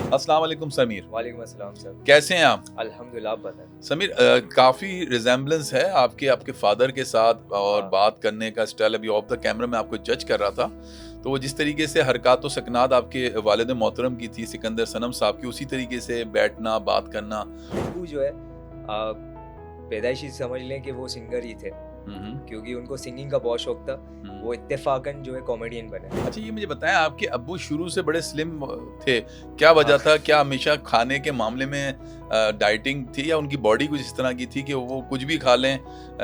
अस्सलाम वालेकुम समीर, वालेकुम अस्सलाम सर। कैसे हैं आप? अल्हम्दुलिल्लाह, आप बताएँ? समीर काफ़ी रिज़ेम्बलेंस है आपके आपके फ़ादर के साथ और हाँ, बात करने का स्टाइल। अभी ऑफ द कैमरा मैं आपको जज कर रहा था, तो वो जिस तरीके से हरकत व सकनात आपके वालिद मोहतरम की थी सिकंदर सनम साहब की, उसी तरीके से बैठना, बात करना। अब्बू जो है पैदाइशी समझ लें कि वो सिंगर ही थे, हुँ, हुँ, क्योंकि उनको सिंगिंग का बहुत शौक था। हुँ। वो इत्तेफ़ाकन जो है कॉमेडियन बने। अच्छा, ये मुझे बताएँ, आपके अब्बू शुरू से बड़े स्लिम थे, क्या वजह हाँ, था? क्या हमेशा खाने के मामले में डाइटिंग थी या उनकी बॉडी कुछ इस तरह की थी कि वो कुछ भी खा लें,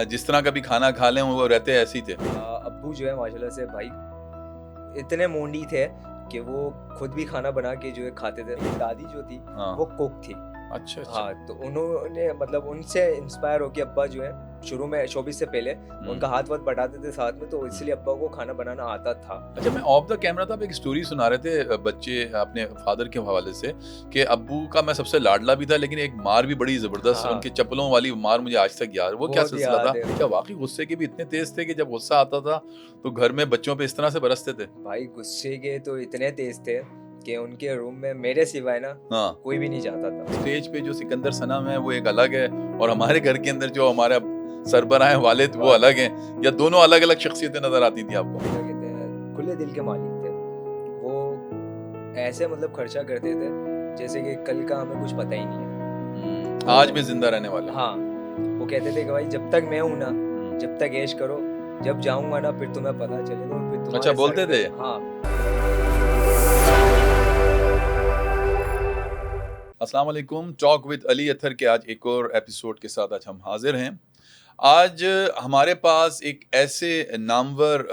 जिस तरह का भी खाना खा लें, वो रहते ऐसे ही थे? अब्बू जो है माशाल्लाह से भाई इतने मोंडी थे कि वो खुद भी खाना बना के जो है खाते थे। दादी जो थी हाँ। वो कुक थी। अच्छा, अच्छा। हाँ, तो उन्होंने मतलब उनसे इंस्पायर होके अब्बा जो है शुरू में शोबिज़ से पहले उनका हुँ, हाथ-वाथ बटाते थे साथ में, तो हुँ। इसलिए अब्बा को खाना बनाना आता था। अच्छा, मैं ऑफ द कैमरा था, आप एक स्टोरी सुना रहे थे बच्चे अपने फादर के हवाले से कि अब्बू का मैं सबसे लाडला भी था, लेकिन एक मार भी बड़ी ज़बरदस्त हाँ, उनकी चप्पलों वाली मार मुझे आज तक याद है। वो क्या बहुत सिलसिला था? याद है। क्या वाक़ई गुस्से के भी इतने तेज़ थे कि जब गुस्सा आता था, तो घर में बच्चों पे इस तरह से बरसते थे? भाई गुस्से के तो इतने तेज थे कि उनके रूम में मेरे सिवाय ना हाँ, कोई भी नहीं जाता था। स्टेज पे जो सिकंदर सनम है वो एक अलग है, और हमारे घर के अंदर जो हमारा सरबराह हैं वालिद वो वालिद अलग हैं, या दोनों अलग-अलग शख्सियतें नज़र आती थी आपको? क्या कहते हैं, खुले दिल के मालिक थे। वो ऐसे मतलब खर्चा करते थे जैसे कि कल का हमें कुछ पता ही नहीं है। आज वो भी ज़िंदा रहने वाले। हाँ, वो कहते थे कि भाई जब तक मैं हूँ ना, हुँ। जब तक ऐश करो, जब जाऊँगा ना फिर तुम्हें पता चलेगा, फिर अच्छा, तुम्हारे सर बोलते पे थे? हाँ, अस्सलाम वालेकुम, टॉक विद अली अत्थर के आज एक और एपिसोड के साथ आज हम हाज़िर हैं। आज हमारे पास एक ऐसे नामवर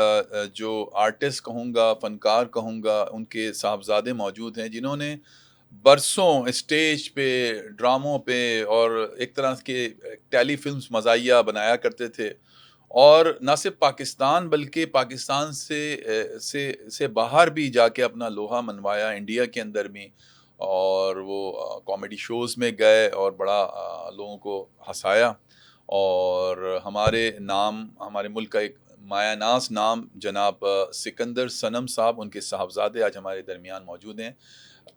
जो आर्टिस्ट कहूँगा, फ़नकार कहूँगा, उनके साहबज़ादे मौजूद हैं, जिन्होंने बरसों स्टेज पे, ड्रामों पे और एक तरह के टेलीफ़िल्म्स मज़ाहिया बनाया करते थे, और ना सिर्फ़ पाकिस्तान बल्कि पाकिस्तान से बाहर भी जाके अपना लोहा मनवाया, इंडिया के अंदर भी। और वो कॉमेडी शोज़ में गए और बड़ा लोगों को हँसाया, और हमारे मुल्क का एक मायानाज़ नाम जनाब सिकंदर सनम साहब, उनके साहबज़ादे आज हमारे दरमियान मौजूद हैं।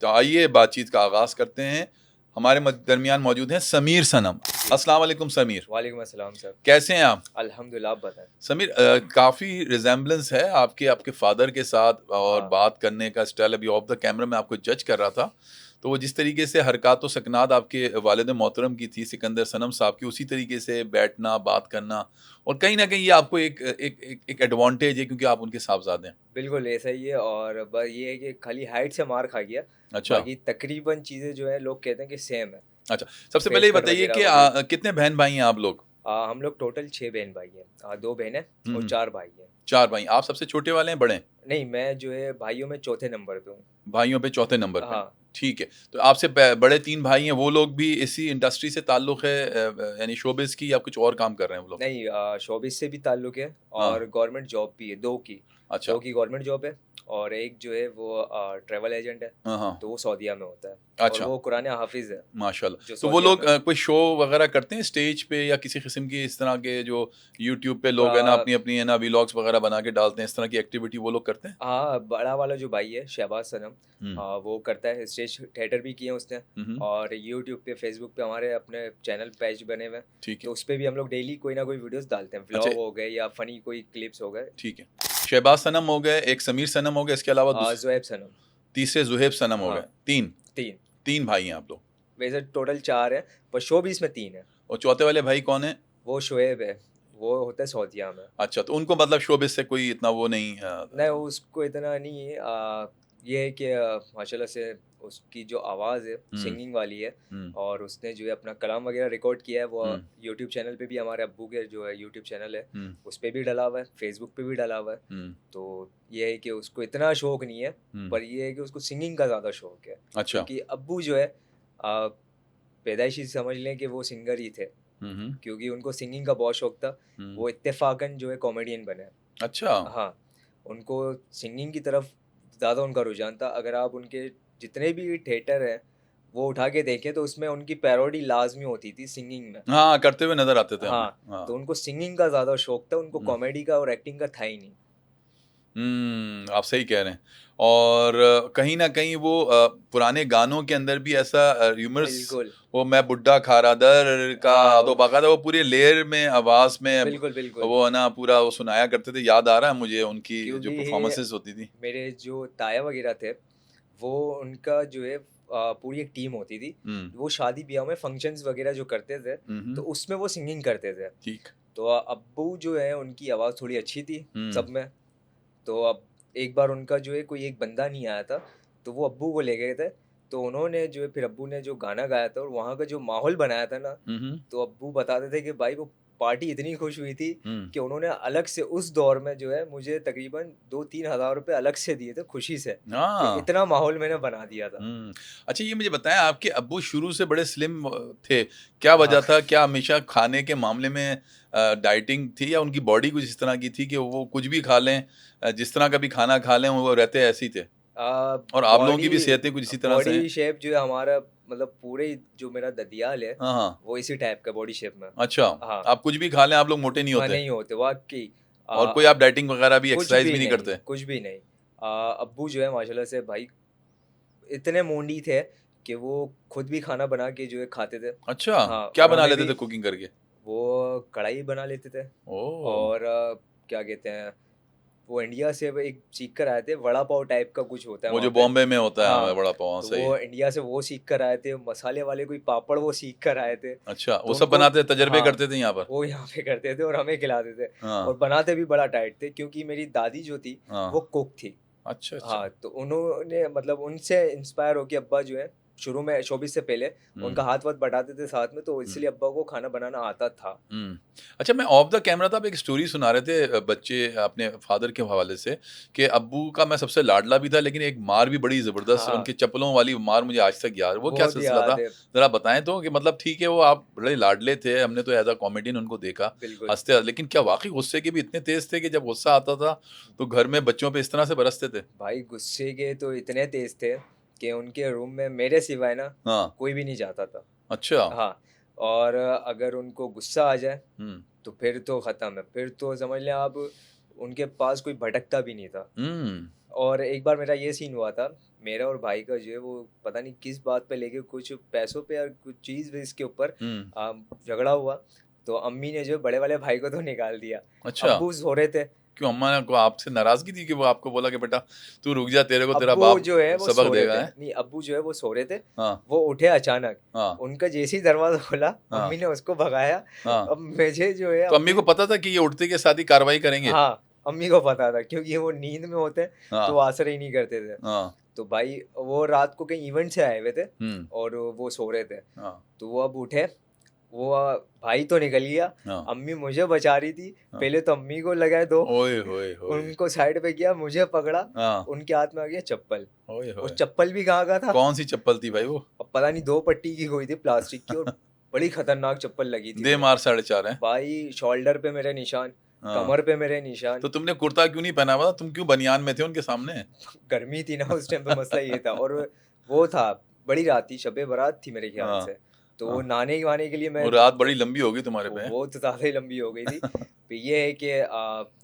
तो आइए बातचीत का आगाज़ करते हैं। हमारे दरमियान मौजूद हैं समीर सनम। जी। अस्सलाम वालेकुम समीर, वालेकुम अस्सलाम सर। कैसे हैं आप? अल्हम्दुलिल्लाह, आप बताएँ? समीर, काफ़ी रिज़ेम्बलेंस है आपके आपके फ़ादर के साथ और हाँ, बात करने का स्टाइल। अभी ऑफ द कैमरा मैं आपको जज कर रहा था, तो वो जिस तरीके से हरकत व सकनात आपके वालिद मोहतरम की थी सिकंदर सनम साहब की, उसी तरीके से बैठना, बात करना, और कहीं न कहीं ये आपको एक एडवांटेज है क्योंकि आप उनके साहबज़ादे हैं। बिल्कुल ऐसा ही है और ब ये है कि खाली हाइट से मार खा गया, अच्छा, बाकी तकरीबन चीज़ें जो है लोग कहते हैं कि सेम है। अच्छा। सबसे पहले फेस ये कट बताइए वगैरह कि वगैरह कितने बहन-भाई हैं आप लोग? हम लोग टोटल 6 बहन-भाई हैं। 2 बहनें हुँ, और हुँ। 4 भाई हैं। 4 भाई। आप सबसे छोटे वाले हैं, बड़े हैं? नहीं, मैं जो है भाइयों में चौथे नंबर पे हूँ। भाइयों पे चौथे नंबर पे हैं। हाँ, ठीक है। तो आपसे बड़े 3 भाई हैं, वो लोग भी इसी इंडस्ट्री से ताल्लुक़ है, यानी शोबिज़ की, या कुछ और काम कर रहे हैं वो लोग? नहीं शोबिज़ से भी ताल्लुक़ है हाँ, और गवर्नमेंट जॉब भी है, 2 की। अच्छा। 2 की गवर्नमेंट जॉब है और एक जो है वो ट्रैवल एजेंट है, हाँ, हाँ। तो वो सऊदीया में होता है और अच्छा, वो कुरान हाफ़िज़ है, माशाल्लाह। जो तो वो सऊदीया लोग में है। कोई शो वग़ैरह करते हैं स्टेज पे, या किसी किस्म की इस तरह के जो यूट्यूब पे लोग हैं ना, अ अपनी-अपनी है ना व्लॉग्स वग़ैरह बना के डालते हैं, इस तरह की एक्टिविटी वो लोग करते हैं? हाँ, बड़ा वाला जो भाई है शहबाज़ सनम हुँ। वो करता है, स्टेज थिएटर भी किए हैं उसने हुँ, हुँ। और यूट्यूब पे, फ़ेसबुक पे हमारे अपने चैनल पेज बने हुए हैं, ठीक है। तो उसपे भी हम लोग डेली कोई ना कोई वीडियोज़ डालते हैं, अच्छा, व्लॉग हो गए या फ़नी कोई क्लिप्स हो गए। ठीक है। शहबाज़ सनम हो गए, एक समीर सनम हो गए, इसके अलावा ज़ुहैब सनम। तीसरे ज़ुहैब सनम हो हाँ, गए। 3 3 3 भाई हैं आप लोग, वैसे टोटल 4 हैं, पर शोबिज़ में 3 हैं। और चौथे वाले भाई कौन हैं? वो शुएब है, वो होता है सऊदीया में। अच्छा, तो उनको मतलब शोबिज़ से कोई इतना वो नहीं नहीं, उसको इतना नहीं है ये है कि माशाल्लाह से उसकी जो आवाज़ है, हुँ, सिंगिंग वाली है हुँ, और उसने जो है अपना कलाम वगैरह रिकॉर्ड किया है, वो हुँ, यूट्यूब चैनल पे भी हमारे अब्बू के जो है यूट्यूब चैनल है, हुँ, उस पे भी डला हुआ है, फ़ेसबुक पे भी डला हुआ है। हुँ, तो ये है कि उसको इतना शौक नहीं है, हुँ। पर ये है कि उसको सिंगिंग का ज़्यादा शौक है। अच्छा। क्योंकि अब्बू जो है पैदाइशी समझ लें कि वो सिंगर ही थे, हुँ, हुँ, क्योंकि उनको सिंगिंग का बहुत शौक था। हुँ। वो इत्तेफ़ाकन जो है कॉमेडियन बने। अच्छा। हाँ, उनको सिंगिंग की तरफ ज़्यादा उनका रुझान था। अगर आप उनके जितने भी थिएटर हैं, वो उठा के देखें तो उसमें उनकी पैरोडी लाज़मी होती थी सिंगिंग में। हाँ, करते हुए नज़र आते थे हमें। हाँ, तो हाँ। उनको सिंगिंग का ज़्यादा शौक था, उनको हुँ। कॉमेडी का और एक्टिंग का था ही नहीं। आप सही कह रहे हैं। और कहीं न कहीं वो पुराने गानों के अंदर भी ऐसा ह्यूमरस, बिल्कुल। वो मैं बुड्ढा खारा दर का, हाँ, तो बाकायदा वो पूरे लेयर में आवाज़ में बिल्कुल, बिल्कुल। वो है ना पूरा वो सुनाया करते थे। याद आ रहा है मुझे उनकी जो क्योंकि ये परफ़ॉर्मेंसेज़ होती थी। मेरे जो ताया वगैरह थे, वो उनका जो है पूरी एक टीम होती थी। हुँ। वो शादी-ब्याह में फंक्शंस वगैरह जो करते थे, हुँ, तो हुँ। उसमें वो सिंगिंग करते थे। ठीक। तो अब्बू जो है उनकी आवाज़ थोड़ी अच्छी थी हुँ। सब में। तो अब एक बार उनका जो है कोई एक बंदा नहीं आया था, तो वो अब्बू को ले गए थे। तो उन्होंने जो है फिर अब्बू ने जो गाना गाया था और वहाँ का जो माहौल बनाया था ना, हुँ, हुँ। तो अब्बू बताते थे कि भाई वो पार्टी इतनी खुश हुई थी हुँ। कि उन्होंने अलग से उस दौर में जो है मुझे तकरीबन 2-3 हज़ार रुपए अलग से दिए थे खुशी से, कि हाँ। इतना माहौल मैंने बना दिया था। हुँ। अच्छा, ये मुझे बताएँ, आपके अब्बू शुरू से बड़े स्लिम थे। क्या हाँ। वजह था? क्या हमेशा खाने के मामले में डाइटिंग थी, या उनकी बॉडी कुछ इस तरह की थी कि वो कुछ भी खा लें, जिस तरह का भी खाना खा लें वो रहते ऐसे ही थे? और आप लोगों की भी बॉडी सेहतें कुछ इसी तरह से हैं? बॉडी शेप जो है हमारा, मतलब पूरे जो मेरा ददियाल है, हाँ, हाँ। वो इसी टाइप का बॉडी शेप में। अच्छा, हाँ, आप कुछ भी खा लें, आप लोग मोटे नहीं होते? नहीं होते वाक़ई। और कोई आप डाइटिंग वगैरह भी, कुछ एक्सरसाइज़ भी भी नहीं नहीं, करते? कुछ भी नहीं। अब्बू जो है माशाल्लाह से भाई इतने मोंडी थे कि वो खुद भी खाना बना के जो है खाते थे। अच्छा, हाँ, क्या और बना हमें लेते भी थे कुकिंग करके? वो कढ़ाई बना लेते थे। ओह! और क्या कहते हैं, वो इंडिया से वो एक सीख कर आए थे, वड़ा पाव टाइप का कुछ होता है वो वहाँ जो पे। बॉम्बे में होता है हाँ, वड़ा पाव, हाँ, तो सही है। वो इंडिया से वो सीख कर आए थे, मसाले वाले कोई पापड़ वो सीख कर आए थे। अच्छा, वो तो सब उनको बनाते, तजर्बे हाँ, करते थे यहाँ पर? वो यहाँ पे करते थे और हमें खिलाते थे। हाँ, और बनाते भी बड़ा टाइट थे क्योंकि मेरी दादी जो थी, हाँ। वो कुक थी। अच्छा, अच्छा। हाँ, तो उन्होंने मतलब उनसे इंस्पायर होके अब्बा जो है शुरू में शोबिज़ से पहले हुँ, उनका हाथ-वाथ बटाते थे साथ में, तो हुँ। इसलिए अब्बा को खाना बनाना आता था। हुँ। अच्छा, मैं ऑफ द कैमरा था, आप एक स्टोरी सुना रहे थे बच्चे अपने फ़ादर के हवाले से, कि अब्बू का मैं सबसे लाडला भी था, लेकिन एक मार भी बड़ी ज़बरदस्त, हाँ, उनकी चप्पलों वाली मार मुझे आज तक याद है। वो क्या बहुत सिलसिला था? याद है। ज़रा बताएँ तो, कि मतलब ठीक है, वो आप बड़े लाडले थे, हमने तो एज़ अ कॉमेडियन उनको देखा, बिल्कुल। हँसते, लेकिन क्या वाक़ई गुस्से के भी इतने तेज़ थे कि जब गुस्सा आता था, तो घर में बच्चों पे इस तरह से बरसते थे? भाई गुस्से के तो इतने तेज़ थे कि उनके रूम में मेरे सिवाय ना हाँ। कोई भी नहीं जाता था। अच्छा। हाँ, और अगर उनको गुस्सा आ जाए हुँ। तो फिर तो ख़त्म है। फिर तो समझ लें आप, उनके पास कोई भटकता भी नहीं था। हुँ। और एक बार मेरा ये सीन हुआ था, मेरा और भाई का जो है वो पता नहीं किस बात पे लेके, कुछ पैसों पे और कुछ चीज़-वीज़ के ऊपर हुँ। झगड़ा हुआ। तो अम्मी ने जो है बड़े वाले भाई को तो निकाल दिया। अच्छा। अब्बू सो रहे थे। क्यों, अम्मा ने को आपसे नाराज़गी थी कि वो आपको बोला कि बेटा तू रुक जा, तेरे को तेरा अब्बू बाप जो है वो सबक सो रहे देगा, थे। हैं? नहीं, अब्बू जो है वो सो रहे थे। हाँ, वो उठे अचानक। हाँ, उनका जैसे ही दरवाज़ा खुला, हाँ, अम्मी ने उसको भगाया। हाँ। अब मुझे जो है तो अम्मी अपनी को पता था कि ये उठते के साथ ही कार्रवाई करेंगे? हाँ, अम्मी को पता था क्योंकि वो नींद में होते, तो हाँ, वो आसर ही नहीं करते थे। हाँ, तो भाई वो रात को कहीं इवेंट से आए हुए थे हुँ, और वो सो रहे थे। हाँ, तो वो अब उठे, वो भाई तो निकल गया, हाँ, अम्मी मुझे बचा रही थी। हाँ। पहले तो अम्मी को लगाए 2, ओए होए होए! उनको साइड पे किया, मुझे पकड़ा, हाँ, उनके हाथ में आ गया चप्पल। ओए वो होए! चप्पल भी कहाँ का था? कौन-सी चप्पल थी भाई वो? अब पता नहीं 2 पट्टी की कोई थी प्लास्टिक की, और बड़ी खतरनाक चप्पल लगी थी दे वो। मार साढ़े 4 हैं। भाई शोल्डर पे मेरे निशान, हाँ, कमर पे मेरे निशान। तो तुमने कुर्ता क्यों नहीं पहना हुआ था? तुम क्यों बनियान में थे उनके सामने? गर्मी थी ना उस टाइम पे, मसला ये था। और वो था, बड़ी रात थी, शब-ए बारात थी मेरे ख्याल हाँ, से। तो हाँ। नहाने-वहाने के लिए मैं वो रात बड़ी लंबी हो गई तुम्हारे पे, हैं? वो तो ज़्यादा ही लंबी हो गई थी। तो ये है कि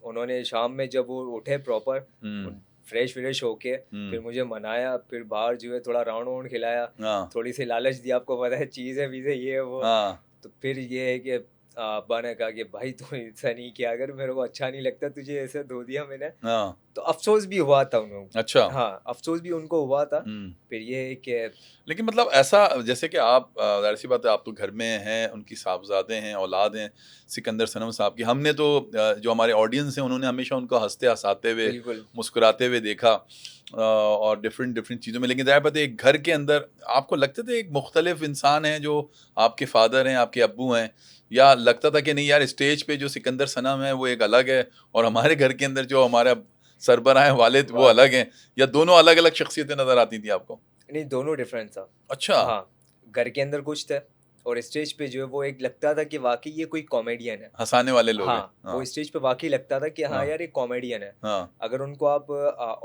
उन्होंने शाम में जब वो उठे प्रॉपर, हुँ, फ्रेश-व्रेश होके, फिर हुँ, मुझे मनाया, फिर बाहर जो है थोड़ा राउंड-वाउंड खिलाया, हाँ, थोड़ी-सी लालच दी, आपको पता है चीज़ें-वीज़ें ये वो। हाँ, तो फिर ये है कि अब्बा ने कहा कि भाई तू ऐसा नहीं किया, अगर मेरे को अच्छा नहीं लगता तुझे ऐसे धो दिया मैंने। हाँ। तो अफ़सोस भी हुआ था उन्हों अच्छा। हाँ, अफ़सोस भी उनको हुआ था। हुँ। फिर ये है कि लेकिन मतलब ऐसा, जैसे कि आप ज़ाहिर-सी बात है, आप तो घर में हैं, उनकी साहबज़ादे हैं, औलाद हैं सिकंदर सनम साहब की। हमने तो जो हमारे ऑडियंस हैं उन्होंने हमेशा उनको हँसते-हँसाते हुए, बिल्कुल, मुस्कुराते हुए देखा, और डिफ़रेंट डिफ़रेंट चीज़ों में। लेकिन ज़ाहिर बात है, एक घर के अंदर आपको लगते थे एक मुख़्तलिफ़ इंसान हैं जो आपके फ़ादर हैं, आपके अब्बू हैं? या लगता था कि नहीं यार, स्टेज पे जो सिकंदर सनम है वो एक अलग है, और हमारे घर के अंदर जो हमारा सरबराह हैं वालिद वो वाक़ई। अलग हैं, या दोनों अलग-अलग शख़्सियतें नज़र आती थी आपको? नहीं, दोनों डिफरेंट था। अच्छा। हाँ, घर के अंदर कुछ थे और स्टेज पे जो है वो एक लगता था कि वाक़ई ये कोई कॉमेडियन है। हँसाने वाले लोग हैं। हाँ, वो हाँ, स्टेज पे वाक़ई लगता था कि हाँ हाँ, यार, ये कॉमेडियन है। हाँ। अगर उनको आप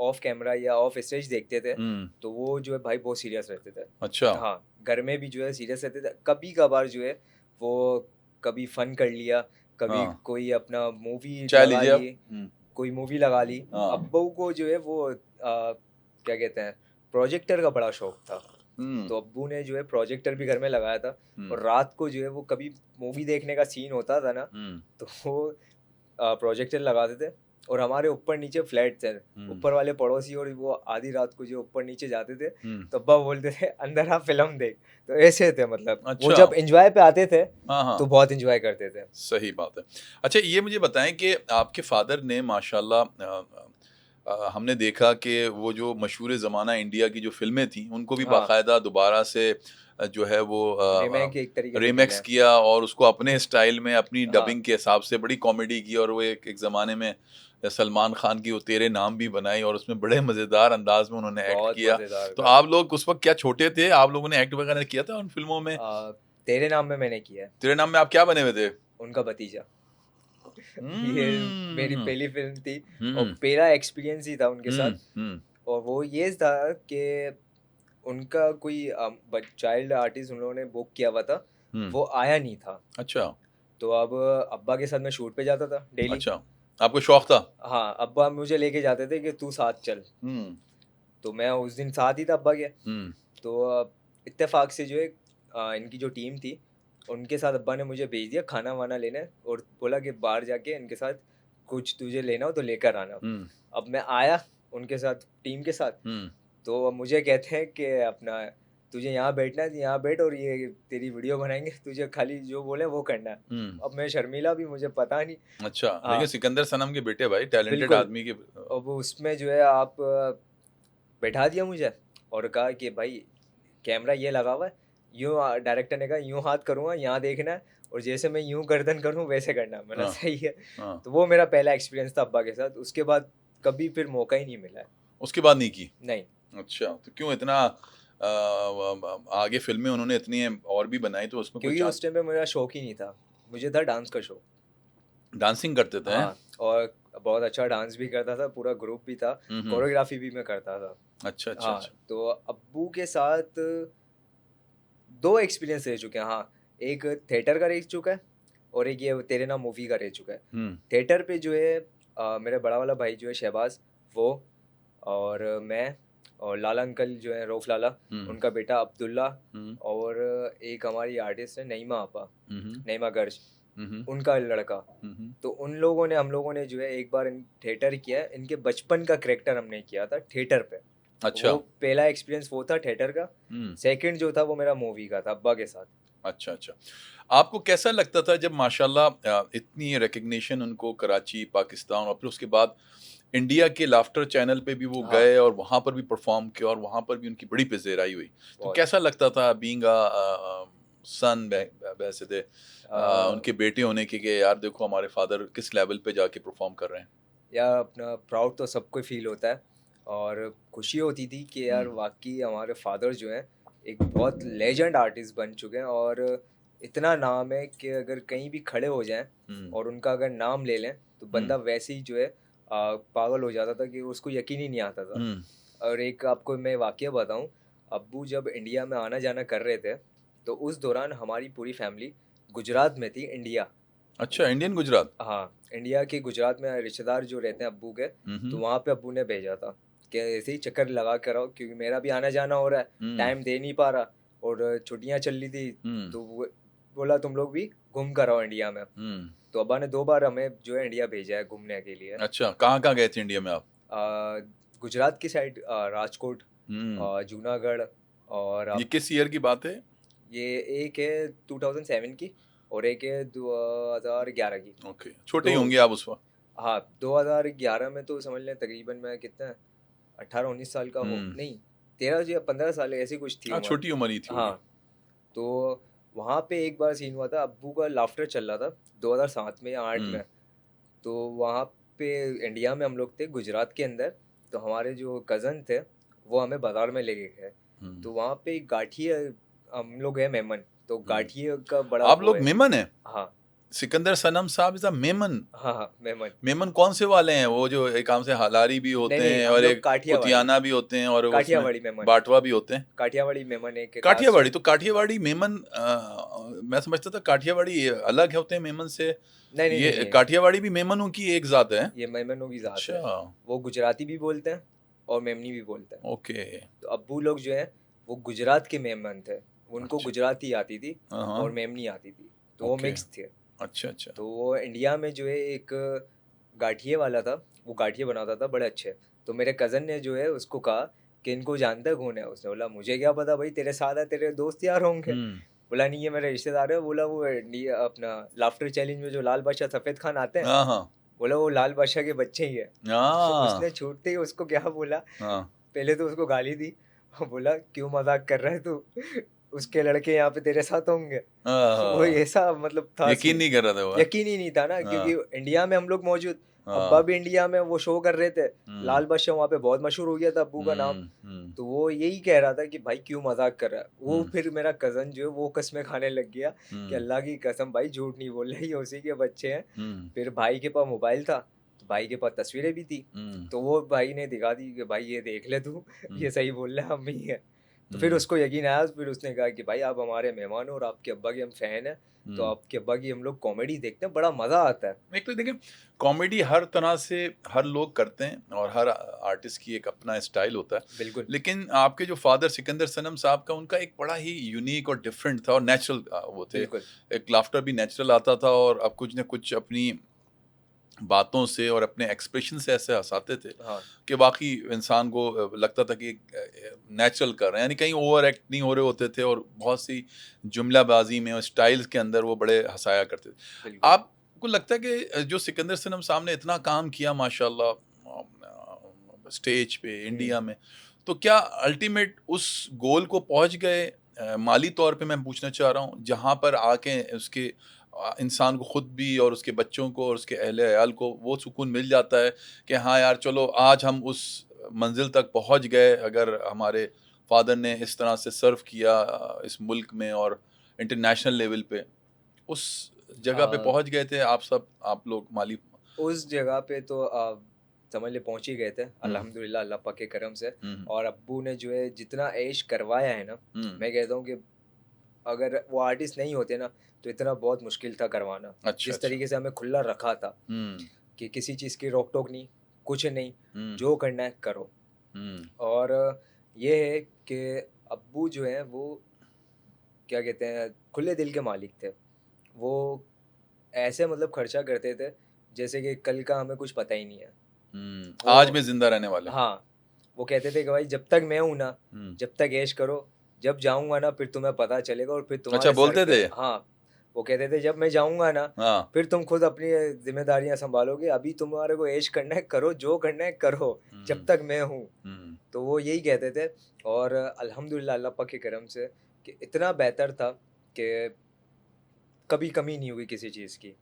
ऑफ कैमरा या ऑफ स्टेज देखते थे, हुँ, तो वो जो है भाई बहुत सीरियस रहते थे। अच्छा। हाँ, घर में भी जो है सीरियस रहते थे। कभी-कभार जो है वो कभी फन कर लिया, कभी हाँ, कोई अपना मूवी चाय लगा लीजिए आप। ली। हुँ, कोई मूवी लगा ली। हाँ। अब्बू को जो है वो क्या कहते हैं, प्रोजेक्टर का बड़ा शौक था। तो अब्बू ने जो है प्रोजेक्टर भी घर में लगाया था, और रात को जो है वो कभी मूवी देखने का सीन होता था ना, तो वो प्रोजेक्टर लगाते थे। और हमारे ऊपर नीचे फ्लैट थे, ऊपर वाले पड़ोसी और वो आधी रात को जो ऊपर नीचे जाते थे, तो अब्बा बोलते थे अंदर आप फिल्म देख। तो ऐसे थे, मतलब वो अच्छा। जब एंजॉय पे आते थे हाँ हाँ, तो बहुत एंजॉय करते थे। सही बात है। अच्छा, ये मुझे बताएं कि आपके फादर ने माशाल्लाह हमने देखा कि वो जो मशहूर ज़माना इंडिया की जो फ़िल्में थी उनको भी हाँ, बाकायदा दोबारा से जो है वो रीमेक एक तरीके से रीमेक्स खेला है। किया और उसको अपने स्टाइल में अपनी हाँ, डबिंग के हिसाब से बड़ी कॉमेडी की, और वो एक ज़माने में सलमान खान की वो तेरे नाम भी बनाई और उसमें बड़े मज़ेदार अंदाज में उन्होंने एक्ट बहुत किया। मजेदार तो था। आप लोग उस वक्त क्या छोटे थे, आप लोगों ने एक्ट वगैरह किया था उन फिल्मों में? तेरे नाम में मैंने किया है, तेरे नाम में आप क्या बने हुए थे? उनका भतीजा। ये मेरी हम्म पहली फिल्म थी और हम्म पहला एक्सपीरियंस ही था उनके साथ। हम्म और वो ये था कि उनका कोई चाइल्ड आर्टिस्ट उन्होंने बुक किया हुआ था, हम्म। वो आया नहीं था। अच्छा तो अब अब्बा के साथ मैं शूट पे जाता था डेली। अच्छा, आपको शौक था? हाँ, अब्बा मुझे लेके जाते थे कि तू साथ चल। हम्म तो मैं उस दिन साथ ही था अब्बा के। हम्म तो इत्तेफाक से जो है इनकी जो टीम थी उनके साथ अब्बा ने मुझे भेज दिया खाना वाना लेने, और बोला कि बाहर जाके इनके साथ कुछ तुझे लेना हो तो लेकर आना। हम्म अब मैं आया उनके साथ, टीम के साथ। हम्म तो अब मुझे कहते हैं कि अपना तुझे यहाँ बैठना है, यहाँ बैठ और ये तेरी वीडियो बनाएंगे, तुझे खाली जो बोले वो करना है। हम्म। अब मैं शर्मीला भी, मुझे पता नहीं। अच्छा, लेकिन हाँ, सिकंदर सनम के बेटे भाई, टैलेंटेड बिल्कुल। आदमी के अब उसमें जो है आप बैठा दिया मुझे और कहा कि भाई कैमरा ये लगा हुआ है, यूँ डायरेक्टर ने कहा यूँ हाथ करूँगा यहाँ देखना है, और जैसे मैं यूँ गर्दन करूँ वैसे करना है। मैंने हाँ सही है। हाँ। तो वो मेरा पहला एक्सपीरियंस था अब्बा के साथ। उसके बाद कभी फिर मौका ही नहीं मिला है। उसके बाद नहीं की? नहीं, अच्छा, तो क्यों इतना आगे फिल्में उन्होंने इतनी और भी बनाई, तो उसमें कोई क्योंकि चांस? उस टाइम पे मेरा शौक ही नहीं था, मुझे था डांस का शौक। डांसिंग करते थे हैं? हाँ, और बहुत अच्छा डांस भी करता था, पूरा ग्रुप भी था, हम्म। कोरियोग्राफी भी मैं करता था। अच्छा अच्छा हाँ, अच्छा। तो अब्बू के साथ 2 एक्सपीरियंस रह चुके हैं। हाँ, एक थिएटर का रह चुका है और एक ये तेरे नाम मूवी का रह चुका है। हम्म थिएटर पे जो है मेरा बड़ा वाला भाई जो है शहबाज, वो और मैं और लाला अंकल जो है रऊफ लाला, हम्म उनका बेटा अब्दुल्ला, हम्म और एक हमारी आर्टिस्ट है नईमा आपा, हम्म नईमा गर्ज, हम्म उनका लड़का। हम्म। तो हम लोगों ने जो है एक बार थिएटर किया है, इनके बचपन का करेक्टर हमने किया था थिएटर पे। अच्छा। वो पहला एक्सपीरियंस वो था थिएटर का। हम्म। सेकंड जो था वो मेरा मूवी का था अब्बा के साथ। अच्छा अच्छा। आपको कैसा लगता था जब माशाल्लाह इतनी रिकग्निशन उनको कराची, पाकिस्तान और फिर उसके बाद इंडिया के लाफ्टर चैनल पे भी वो हाँ, गए और वहाँ पर भी परफॉर्म किया और वहाँ पर भी उनकी बड़ी पज़ेराई हुई। तो बहुत। कैसा लगता था बीइंग सन वैसे थे अ, उनके बेटे होने के कि यार देखो हमारे फादर किस लेवल पे जाके परफॉर्म कर रहे हैं? या अपना प्राउड तो सबको फील होता है, और खुशी होती थी कि यार हुँ, वाकई हमारे फादर जो हैं एक बहुत लेजेंड आर्टिस्ट बन चुके हैं, और इतना नाम है कि अगर कहीं भी खड़े हो जाएं हुँ, और उनका अगर नाम ले लें तो हुँ, बंदा वैसे ही जो है पागल हो जाता था कि उसको यकीन ही नहीं आता था। हुँ। और एक आपको मैं वाकया बताऊं, अब्बू जब इंडिया में आना जाना कर रहे थे तो उस दौरान हमारी पूरी फैमिली गुजरात में थी, इंडिया। अच्छा, इंडियन गुजरात। हाँ, इंडिया के गुजरात में रिश्तेदार जो रहते हैं अब्बू के, हुँ, तो हुँ, वहाँ पे अब्बू ने भेजा था कि ऐसे ही चक्कर लगा कर आओ, क्योंकि मेरा भी आना जाना हो रहा है, हुँ, टाइम दे नहीं पा रहा, और छुट्टियाँ चल रही थी। हुँ, तो बोला तुम लोग भी घूम कर आओ इंडिया में। हुँ। तो अब्बा ने 2 बार हमें जो है इंडिया भेजा है घूमने के लिए। अच्छा, कहाँ-कहाँ गए थे इंडिया में आप? गुजरात की साइड राजकोट, हुँ। जूनागढ़, और ये आप किस ईयर की बात है? ये एक है 2007 की और एक है 2011 की। ओके, छोटे ही तो होंगे आप उस वक़्त। हाँ, 2011 में तो समझ लें तकरीबन मैं कितना 18-19 साल का हो हुँ। नहीं, 13 या 15 साल ऐसी कुछ थी हाँ, उम्र। छोटी उम्र ही थी होगी। हाँ, तो वहाँ पे एक बार सीन हुआ था, अब्बू का लाफ्टर चल रहा था 2007 में या 8 हुँ, में। तो वहाँ पे इंडिया में हम लोग थे गुजरात के अंदर। तो हमारे जो कज़न थे वो हमें बाज़ार में लेके गए। हुँ, तो वहाँ पे एक गाठिया, हम लोग हैं मेमन, तो हुँ। गाठिया का बड़ा आप वो लोग है। मेमन हैं? हाँ, सिकंदर सनम साहब इज अ मेमन। हाँ मेमन। मेमन कौन से वाले हैं? वो जो एक काम से हालारी भी होते नहीं, हैं हम और लोग एक काठियावाड़ी। पुतियाना भी होते हैं और उसमें काठियावाड़ी मेमन। बाटवा भी होते हैं। काठियावाड़ी मेमन एक काठियावाड़ी, तो काठियावाड़ी मेमन मैं समझता था काठियावाड़ी अलग होते हैं मेमन से। नहीं नहीं ये नहीं, काठियावाड़ी भी मेमनों की एक जात है। ये मेमनों की जात है। अच्छा, वो गुजराती भी बोलते हैं और मेमनी भी बोलते हैं। ओके। तो अब्बू लोग जो है वो गुजरात के मेमन थे, उनको अच्छा, गुजराती आती थी हाँ, और मेमनी आती थी, तो वो ओके। मिक्स थे। अच्छा अच्छा। तो वो इंडिया में जो है एक गाठिए वाला था, वो गाठिए बनाता था बड़े अच्छे। तो मेरे कज़न ने जो है उसको कहा कि इनको जानता है कौन है? उसने बोला मुझे क्या पता भाई, तेरे साथ है, तेरे दोस्त यार होंगे। बोला नहीं, ये मेरे रिश्तेदार है। बोला वो अपना लाफ्टर चैलेंज में जो लाल बादशाह सफ़ेद खान आते हैं, हाँ हाँ बोला वो लाल बादशाह के बच्चे ही है। उसने हाँ छूटते ही उसको क्या बोला, हाँ पहले तो उसको गाली दी और बोला क्यों मजाक कर रहा है तू, उसके लड़के यहाँ पे तेरे साथ होंगे। वो हाँ, ऐसा मतलब था यकीन सीन, नहीं कर रहा था वो, हाँ? यकीन ही नहीं था ना, क्योंकि हाँ इंडिया में हम लोग मौजूद, अब्बा हाँ, भी इंडिया में वो शो कर रहे थे, हम्म लाल बादशाह वहाँ पे बहुत मशहूर हो गया था अब्बू का नाम। हम्म तो वो यही कह रहा था कि भाई क्यों मजाक कर रहा है वो। हम्म फिर मेरा कजन जो है वो कस्में खाने लग गया कि हम्म अल्लाह की कसम भाई झूठ नहीं बोल रहे, ये उसी के बच्चे हैं। हम्म फिर भाई के पास मोबाइल था, तो भाई के पास तस्वीरें भी थी, हम्म तो वो भाई ने दिखा दी कि भाई ये देख ले तू, हम्म ये सही बोल रहा है, हम ही है। तो फिर हम्म उसको यकीन आया, फिर उसने कहा कि भाई आप हमारे मेहमान हो और आपके अब्बा के हम फैन हैं, तो हम्म। आपके अब्बा की हम लोग कॉमेडी देखते हैं, बड़ा मज़ा आता है। एक तो देखिए, कॉमेडी हर तरह से हर लोग करते हैं और हर आर्टिस्ट की एक अपना स्टाइल होता है। बिल्कुल लेकिन आपके जो फादर सिकंदर सनम साहब का, उनका एक बड़ा ही यूनिक और डिफरेंट था और नेचुरल वो थे। बिल्कुल। एक लाफ्टर भी नेचुरल आता था और अब कुछ ना कुछ अपनी बातों से और अपने एक्सप्रेशन से ऐसे हंसाते थे हाँ कि बाकी इंसान को लगता था कि नेचुरल कर रहे हैं, यानी कहीं ओवर एक्ट नहीं हो रहे होते थे और बहुत सी जुमलाबाजी में और स्टाइल्स के अंदर वो बड़े हंसाया करते थे। बिल्कुल। आपको लगता है कि जो सिकंदर सनम साहब ने इतना काम किया माशाल्लाह स्टेज पे हम्म। इंडिया में, तो क्या अल्टीमेट उस गोल को पहुंच गए? माली तौर पे मैं पूछना चाह रहा हूँ, जहाँ पर आके उसके इंसान को खुद भी और उसके बच्चों को और उसके अहले अयाल को वो सुकून मिल जाता है कि हाँ यार चलो आज हम उस मंजिल तक पहुंच गए, अगर हमारे फादर ने इस तरह से सर्व किया इस मुल्क में और इंटरनेशनल लेवल पे उस जगह पे आ, पहुंच गए थे आप सब, आप लोग माली। उस जगह पे तो समझ ले पहुंच ही गए थे हम्म अल्हम्दुलिल्लाह, अल्लाह पाक के करम से। हम्म और अब्बू ने जो है जितना ऐश करवाया है ना, हम्म। मैं कहता हूँ कि अगर वो आर्टिस्ट नहीं होते ना तो इतना बहुत मुश्किल था करवाना। अच्छा जिस अच्छा। तरीके से हमें खुला रखा था हम्म कि किसी चीज़ की रोक टोक नहीं, कुछ नहीं, हम्म जो करना है करो। हम्म और ये है कि अब्बू जो है वो क्या कहते हैं, खुले दिल के मालिक थे। वो ऐसे मतलब खर्चा करते थे जैसे कि कल का हमें कुछ पता ही नहीं है। वो आज में जिंदा रहने वाले। हाँ, वो कहते थे कि भाई जब तक मैं हूँ ना, हम्म। जब तक ऐश करो, जब जाऊँगा ना फिर तुम्हें पता चलेगा और फिर अच्छा, तुम्हारे सर बोलते पे। थे। हाँ, वो कहते थे जब मैं जाऊँगा ना हाँ। फिर तुम खुद अपनी ज़िम्मेदारियाँ सँभालोगे, अभी तुम्हारे को ऐश करना है करो, जो करना है करो, जब हम्म तक मैं हूँ। हम्म तो वो यही कहते थे। और अल्हम्दुलिल्लाह अल्लाह पाक के करम से कि इतना बेहतर था कि कभी कमी नहीं हुई किसी चीज़ की।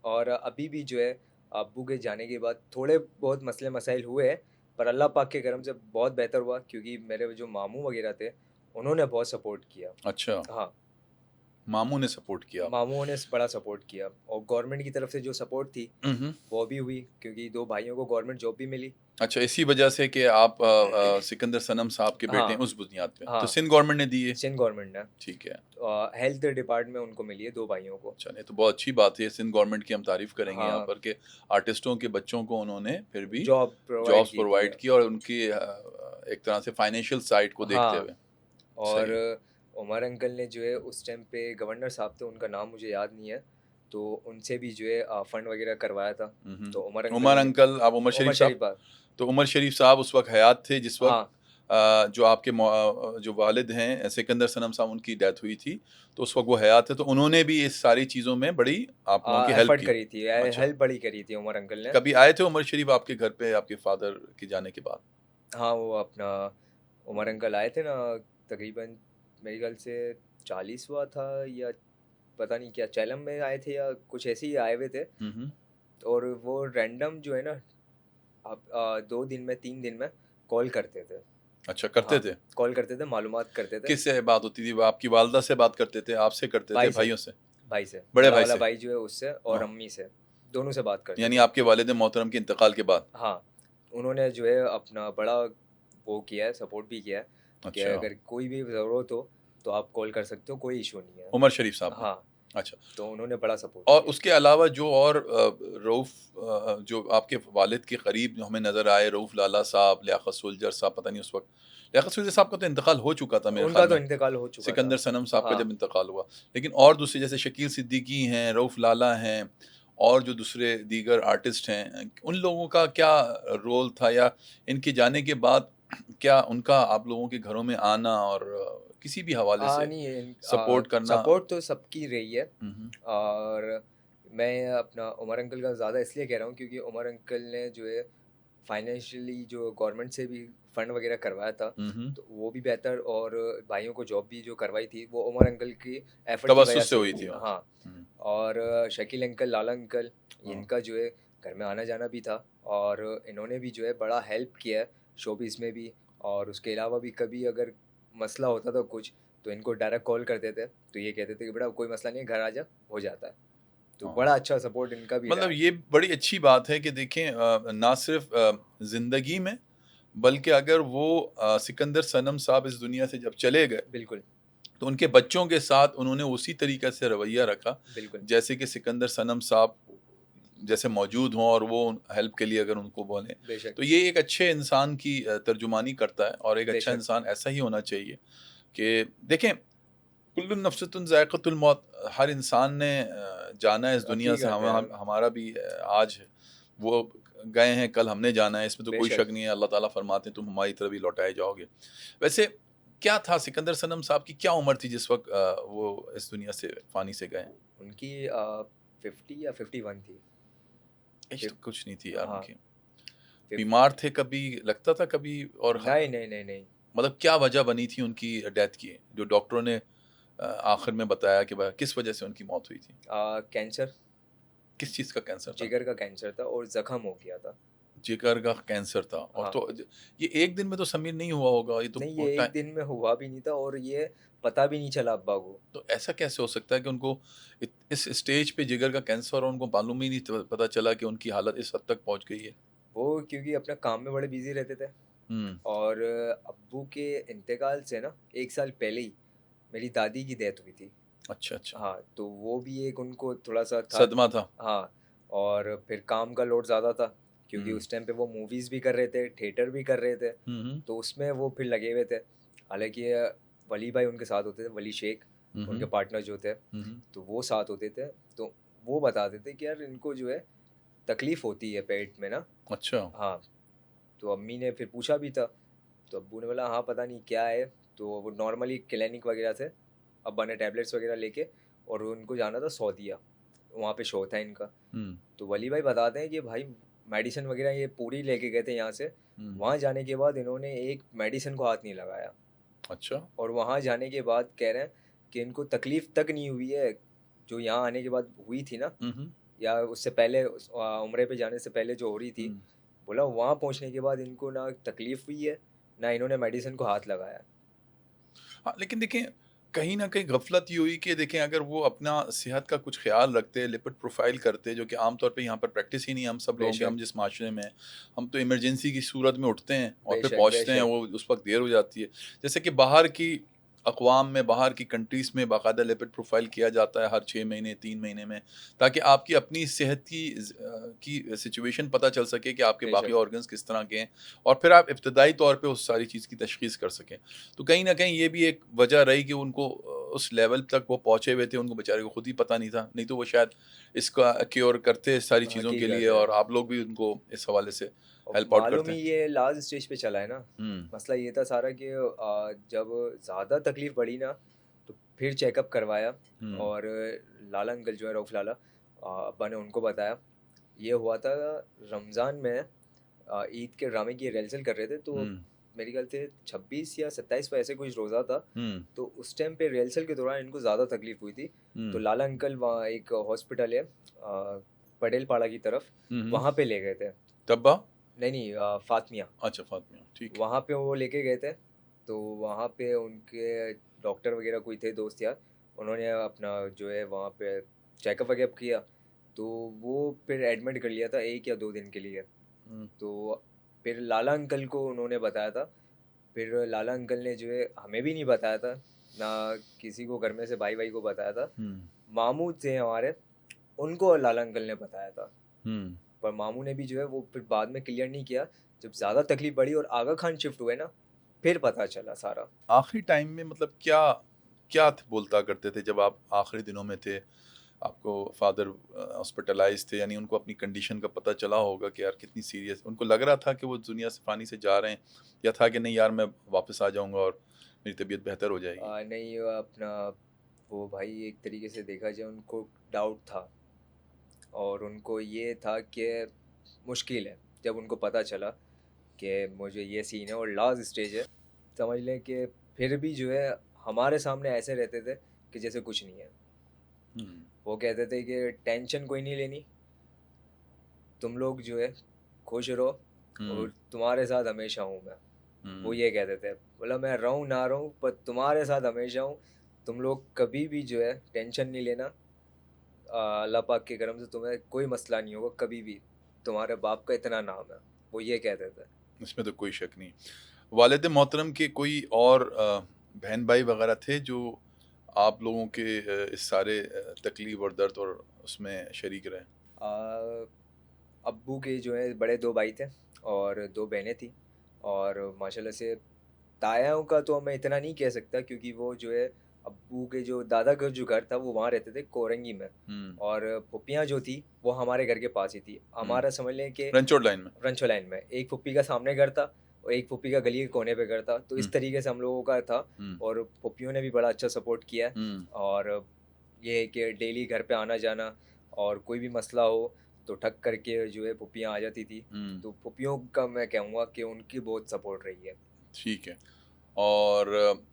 और अभी भी जो है अब्बू के जाने के बाद थोड़े बहुत मसले मसाइल हुए हैं, पर अल्लाह पाक के करम से बहुत बेहतर हुआ, क्योंकि मेरे जो मामू वगैरह थे उन्होंने बहुत सपोर्ट किया। अच्छा, हाँ, मामू ने सपोर्ट किया। मामुओं ने बड़ा सपोर्ट किया और गवर्नमेंट की तरफ से जो सपोर्ट थी हम्म। वो भी हुई, क्योंकि दो भाइयों को गवर्नमेंट जॉब भी मिली। अच्छा, इसी वजह से कि आप सिकंदर सनम साहब के बेटे हैं, हाँ उस बुनियाद पे तो हाँ, सिंध गवर्नमेंट ने दी है। सिंध गवर्नमेंट ने ठीक है। हेल्थ डिपार्टमेंट उनको मिली है, दो भाइयों को। अच्छा, नहीं तो बहुत अच्छी बात है, सिंध गवर्नमेंट की हम तारीफ करेंगे यहाँ हाँ, पर कि आर्टिस्टों के बच्चों को उन्होंने फिर भी जॉब प्रोवाइड जॉब्स की थी। प्रोवाइड की और उनकी एक तरह से फाइनेंशियल साइड को देखते हाँ, हुए। और सही है। उमर अंकल ने जो है उस टाइम पे गवर्नर साहब थे, उनका नाम मुझे याद नहीं है, तो उनसे भी जो है फंड वगैरह करवाया था। तो उमर अंकल उमर ने, अंकल, आप उमर उमर शरीफ साहब। शरीफ बात। तो उमर शरीफ साहब उस वक्त हयात थे जिस वक्त हाँ जो आपके जो वालिद हैं सिकंदर सनम साहब, उनकी डेथ हुई थी, तो उस वक्त वो हयात थे, तो उन्होंने भी इस सारी चीज़ों में बड़ी आप लोगों की हेल्प एफर्ट की। करी थी, अच्छा, हेल्प बड़ी करी थी उमर अंकल ने। कभी आए थे उमर शरीफ आपके घर पे आपके फादर के जाने के बाद? हाँ, वो अपना उमर अंकल आए थे ना, तकरीबन मेरे ख्याल से 40वां था या पता नहीं क्या, चैलम में आए थे या कुछ ऐसे ही आए हुए थे। हम्म। और वो रैंडम जो है ना, आप 2 दिन में 3 दिन में कॉल करते थे। अच्छा, करते हाँ, थे। कॉल करते थे, मालूमात करते थे। किससे बात होती थी? वो आपकी वालदा से बात करते थे, आपसे करते थे, भाई से, भाइयों से? भाई से, बड़े बड़ा भाई वाला से। भाई जो है उससे, और हाँ। अम्मी से, दोनों से बात करते यानी थे। आपके वालिद मोहतरम के इंतकाल के बाद। हाँ, उन्होंने जो है अपना बड़ा वो किया है, सपोर्ट भी किया है कि अच्छा। अगर कोई भी ज़रूरत हो तो आप कॉल कर सकते हो, कोई इशू नहीं है। उमर शरीफ साहब ने। हाँ, अच्छा। तो उन्होंने बड़ा सपोर्ट और किया। उसके अलावा जो और रऊफ़ जो आपके वालिद के करीब जो हमें नज़र आए, रऊफ़ लाला साहब, लियाकत सुलझर साहब, पता नहीं उस वक़्त लियाकत सुलझर साहब का तो इंतकाल हो चुका था मेरे उनका ख़्याल तो में। इंतकाल हो चुका था। सिकंदर सनम साहब का हाँ, जब इंतकाल हुआ। लेकिन और दूसरे जैसे शकील सिद्दीकी हैं, रऊफ़ लाला हैं और जो दूसरे दीगर आर्टिस्ट हैं, उन लोगों का क्या रोल था या इनके जाने के बाद क्या उनका आप लोगों के घरों में आना और किसी भी हवाले से नहीं सपोर्ट करना? सपोर्ट तो सबकी रही है। हुँ, हुँ। और मैं अपना उमर अंकल का ज़्यादा इसलिए कह रहा हूँ क्योंकि उमर अंकल ने जो है फाइनेंशियली जो गवर्नमेंट से भी फंड वगैरह करवाया था, हुँ, हुँ। तो वो भी बेहतर, और भाइयों को जॉब भी जो करवाई थी वो उमर अंकल की एफर्ट की वजह तवज्जुह से से हुई हुई थी थी। वो। हाँ, हुँ, और शकील अंकल, लाला अंकल, हाँ। इनका जो है घर में आना जाना भी था, और इन्होंने भी जो है बड़ा हेल्प किया है शोबिस में भी। और उसके अलावा भी कभी अगर मसला होता था कुछ, तो इनको डायरेक्ट कॉल करते थे, तो ये कहते थे कि बेटा कोई मसला नहीं है, घर आ जा, हो जाता है। तो हाँ। बड़ा अच्छा सपोर्ट इनका भी रहा मतलब है। ये बड़ी अच्छी बात है कि देखें ना सिर्फ़ ज़िंदगी में बल्कि अगर वो सिकंदर सनम साहब इस दुनिया से जब चले गए, बिल्कुल, तो उनके बच्चों के साथ उन्होंने उसी तरीक़े से रवैया रखा, बिल्कुल, जैसे कि सिकंदर सनम साहब जैसे मौजूद हों और वो हेल्प के लिए अगर उनको बोलें। बेशक, तो ये एक अच्छे इंसान की तर्जुमानी करता है और एक अच्छा बेशक, इंसान ऐसा ही होना चाहिए कि देखें, कुल्लु नफ्सतुन ज़ायक़तुल मौत, हर इंसान ने जाना है इस दुनिया से, हकीकत है, हमारा भी आज वो गए हैं, कल हमने जाना है, इसमें तो कोई बेशक। शक नहीं है। अल्लाह ताला फरमाते हैं तुम हमारी तरफ ही लौटाए जाओगे। वैसे क्या था सिकंदर सनम साहब की क्या उम्र थी जिस वक़्त वो इस दुनिया से फ़ानी से गए? उनकी 50 या 51 थी। एज तो फिफ कुछ नहीं थी यार हाँ, उनकी। फिफ बीमार थे कभी, लगता था कभी और नहीं, नहीं, नहीं, नहीं। मतलब क्या वजह बनी थी उनकी डेथ की, जो डॉक्टरों ने आखिर में बताया कि किस वजह से उनकी मौत हुई थी? कैंसर, किस चीज़ का कैंसर था? जिगर का कैंसर था और ज़ख्म हो गया था। जिगर का कैंसर था और हाँ, तो ये एक दिन में तो समीर नहीं हुआ होगा, ये तो नहीं, ये बहुत एक टाइम। दिन में हुआ भी नहीं था, और ये पता भी नहीं चला अब्बा को। तो ऐसा कैसे हो सकता है कि उनको इस स्टेज पे जिगर का कैंसर और उनको मालूम ही नहीं पता चला कि उनकी हालत इस हद तक पहुंच गई है? वो क्योंकि अपने काम में बड़े बिज़ी रहते थे, हुँ। और अब्बू के इंतकाल से ना 1 साल पहले ही मेरी दादी की डेथ हुई थी। अच्छा, अच्छा। हाँ, तो वो भी एक उनको थोड़ा-सा था। सदमा था। हाँ, और फिर काम का लोड ज़्यादा था, क्योंकि हुँ। उस टाइम पे वो मूवीज़ भी कर रहे थे, थिएटर भी कर रहे थे, हुँ, हुँ। तो उसमें वो फिर लगे हुए थे। हालाँकि वली भाई उनके साथ होते थे, वली शेख, हुँ, उनके हुँ। पार्टनर जो थे, हुँ, हुँ। तो वो साथ होते थे। तो वो बताते थे कि यार इनको जो है तकलीफ़ होती है पेट में ना। अच्छा। हाँ, तो अम्मी ने फिर पूछा भी था, तो अब्बू ने बोला हाँ, पता नहीं क्या है। तो वो नॉर्मली क्लिनिक वगैरह से अब्बा ने टैबलेट्स वगैरह लेके, और उनको जाना था सऊदीया, वहाँ पे शो था इनका। हुँ, तो वली भाई बताते हैं कि भाई मेडिसिन वगैरह ये पूरी लेके गए थे यहाँ से। हुँ। वहाँ जाने के बाद इन्होंने एक मेडिसिन को हाथ नहीं लगाया, अच्छा। और वहाँ जाने के बाद कह रहे हैं कि इनको तकलीफ़ तक नहीं हुई है, जो यहाँ आने के बाद हुई थी ना, हुँ, हुँ। या उससे पहले उम्रे पे जाने से पहले जो हो रही थी। हुँ। बोला वहाँ पहुँचने के बाद इनको ना तकलीफ़ हुई है, ना इन्होंने मेडिसिन को हाथ लगाया। हाँ, लेकिन देखें, कहीं न कहीं गफ़लत ये हुई कि देखें अगर वो अपना सेहत का कुछ ख़्याल रखते, लिपिड प्रोफ़ाइल करते, जो कि आम तौर पे यहाँ पर प्रैक्टिस ही नहीं है हम सब लोगों की, बेशक, हम जिस माशरे में हैं, हम तो इमरजेंसी की सूरत में उठते हैं और फिर बेशक, पहुँचते हैं, बेशक। वो उस वक़्त देर हो जाती है। जैसे कि बाहर की अक़वाम में, बाहर की कंट्रीज़ में बाकायदा लिपिड प्रोफ़ाइल किया जाता है हर 6 महीने, 3 महीने में, ताकि आपकी अपनी सेहत की सिचुएशन पता चल सके कि आपके बाकी बेशक, ऑर्गन्स किस तरह के हैं और फिर आप इब्तदाई तौर पे उस सारी चीज़ की तशख़ीस कर सकें। तो कहीं न कहीं ये भी एक वजह रही कि उनको उस लेवल तक वो पहुँचे हुए थे, उनको बेचारे को खुद ही पता नहीं था। नहीं तो वो शायद इसका क्योर करते इस सारी चीज़ों के लिए हकीकत है। और आप लोग भी उनको इस हवाले से और हेल्प आउट मालूम करते ही हैं। ये लास्ट स्टेज पे चला है ना। हुँ, मसला ये था सारा कि जब ज़्यादा तकलीफ़ बढ़ी ना, तो फिर चेकअप करवाया, हुँ, और लाला अंकल जो है रऊफ़ लाला, अब्बा ने उनको बताया। ये हुआ था रमज़ान में, ईद के ड्रामे की रिहर्सल कर रहे थे, तो हुँ, मेरे ख्याल से 26 या 27 को ऐसे कुछ रोज़ा था। हुँ, तो उस टाइम पे रिहर्सल के दौरान इनको ज़्यादा तकलीफ़ हुई थी। तो हुँ, लाला अंकल वहाँ एक हॉस्पिटल है पटेल पाड़ा की तरफ, हुँ, हुँ। वहाँ पे ले गए थे। तब्बा? नहीं, नहीं, फ़ातिमिया, अच्छा फ़ातिमा, ठीक है। वहाँ पे वो लेके गए थे। तो वहाँ पे उनके डॉक्टर वग़ैरह कोई थे दोस्त यार, उन्होंने अपना जो है वहाँ पे चेकअप वगैरह किया, तो वो फिर एडमिट कर लिया था 1 या 2 दिन के लिए। तो फिर लाला अंकल को उन्होंने बताया था। फिर लाला अंकल ने जो है हमें भी नहीं बताया था, ना किसी को घर में से भाई भाई को बताया था। मामू थे हमारे, उनको लाला अंकल ने बताया था। पर मामू ने भी जो है वो फिर बाद में क्लियर नहीं किया। जब ज़्यादा तकलीफ बढ़ी और आगा खान शिफ्ट हुए ना, फिर पता चला सारा। आखिरी टाइम में मतलब क्या क्या बोलता करते थे जब आप आखिरी दिनों में थे, आपको फादर हॉस्पिटलाइज थे, यानी उनको अपनी कंडीशन का पता चला होगा कि यार कितनी सीरियस, उनको लग रहा था कि वो दुनिया से फानी से जा रहे हैं, या था कि नहीं यार मैं वापस आ जाऊंगा और मेरी तबीयत बेहतर हो जाएगी? नहीं, अपना वो भाई एक तरीके से देखा जाए उनको डाउट था, और उनको ये था कि मुश्किल है। जब उनको पता चला कि मुझे ये सीन है और लास्ट स्टेज है, समझ लें कि फिर भी जो है हमारे सामने ऐसे रहते थे कि जैसे कुछ नहीं है। वो कहते थे कि टेंशन कोई नहीं लेनी, तुम लोग जो है खुश रहो और तुम्हारे साथ हमेशा हूँ मैं। वो ये कहते थे, बोला मैं रहूँ ना रहूँ पर तुम्हारे साथ हमेशा हूँ, तुम लोग कभी भी जो है टेंशन नहीं लेना। अल्लाह पाक के करम से तुम्हें कोई मसला नहीं होगा कभी भी, तुम्हारे बाप का इतना नाम है। वो ये कहते थे। इसमें तो कोई शक नहीं। वालिद मोहतरम के कोई और बहन भाई वगैरह थे जो आप लोगों के इस सारे तकलीफ और दर्द और उसमें शरीक रहे? अब्बू के जो है बड़े 2 भाई थे और 2 बहनें थी, और माशाल्लाह से तायाओं का तो मैं इतना नहीं कह सकता, क्योंकि वो जो है अब्बू के जो दादा का जो घर था वो वहाँ रहते थे कोरंगी में, और फुप्पियाँ जो थी वो हमारे घर के पास ही थी। हमारा समझ लें कि रंचोड़ लाइन में। रंचो लाइन में एक फुप्पी का सामने घर था और एक फुप्पी का गली के कोने पे घर था, तो इस तरीके से हम लोगों का था। और फुप्पियों ने भी बड़ा अच्छा सपोर्ट किया है, और ये है कि डेली घर पे आना जाना, और कोई भी मसला हो तो ठक करके जो है फुप्पियाँ आ जाती थी। तो फुप्पियों का मैं कहूँगा कि उनकी बहुत सपोर्ट रही है। ठीक है। और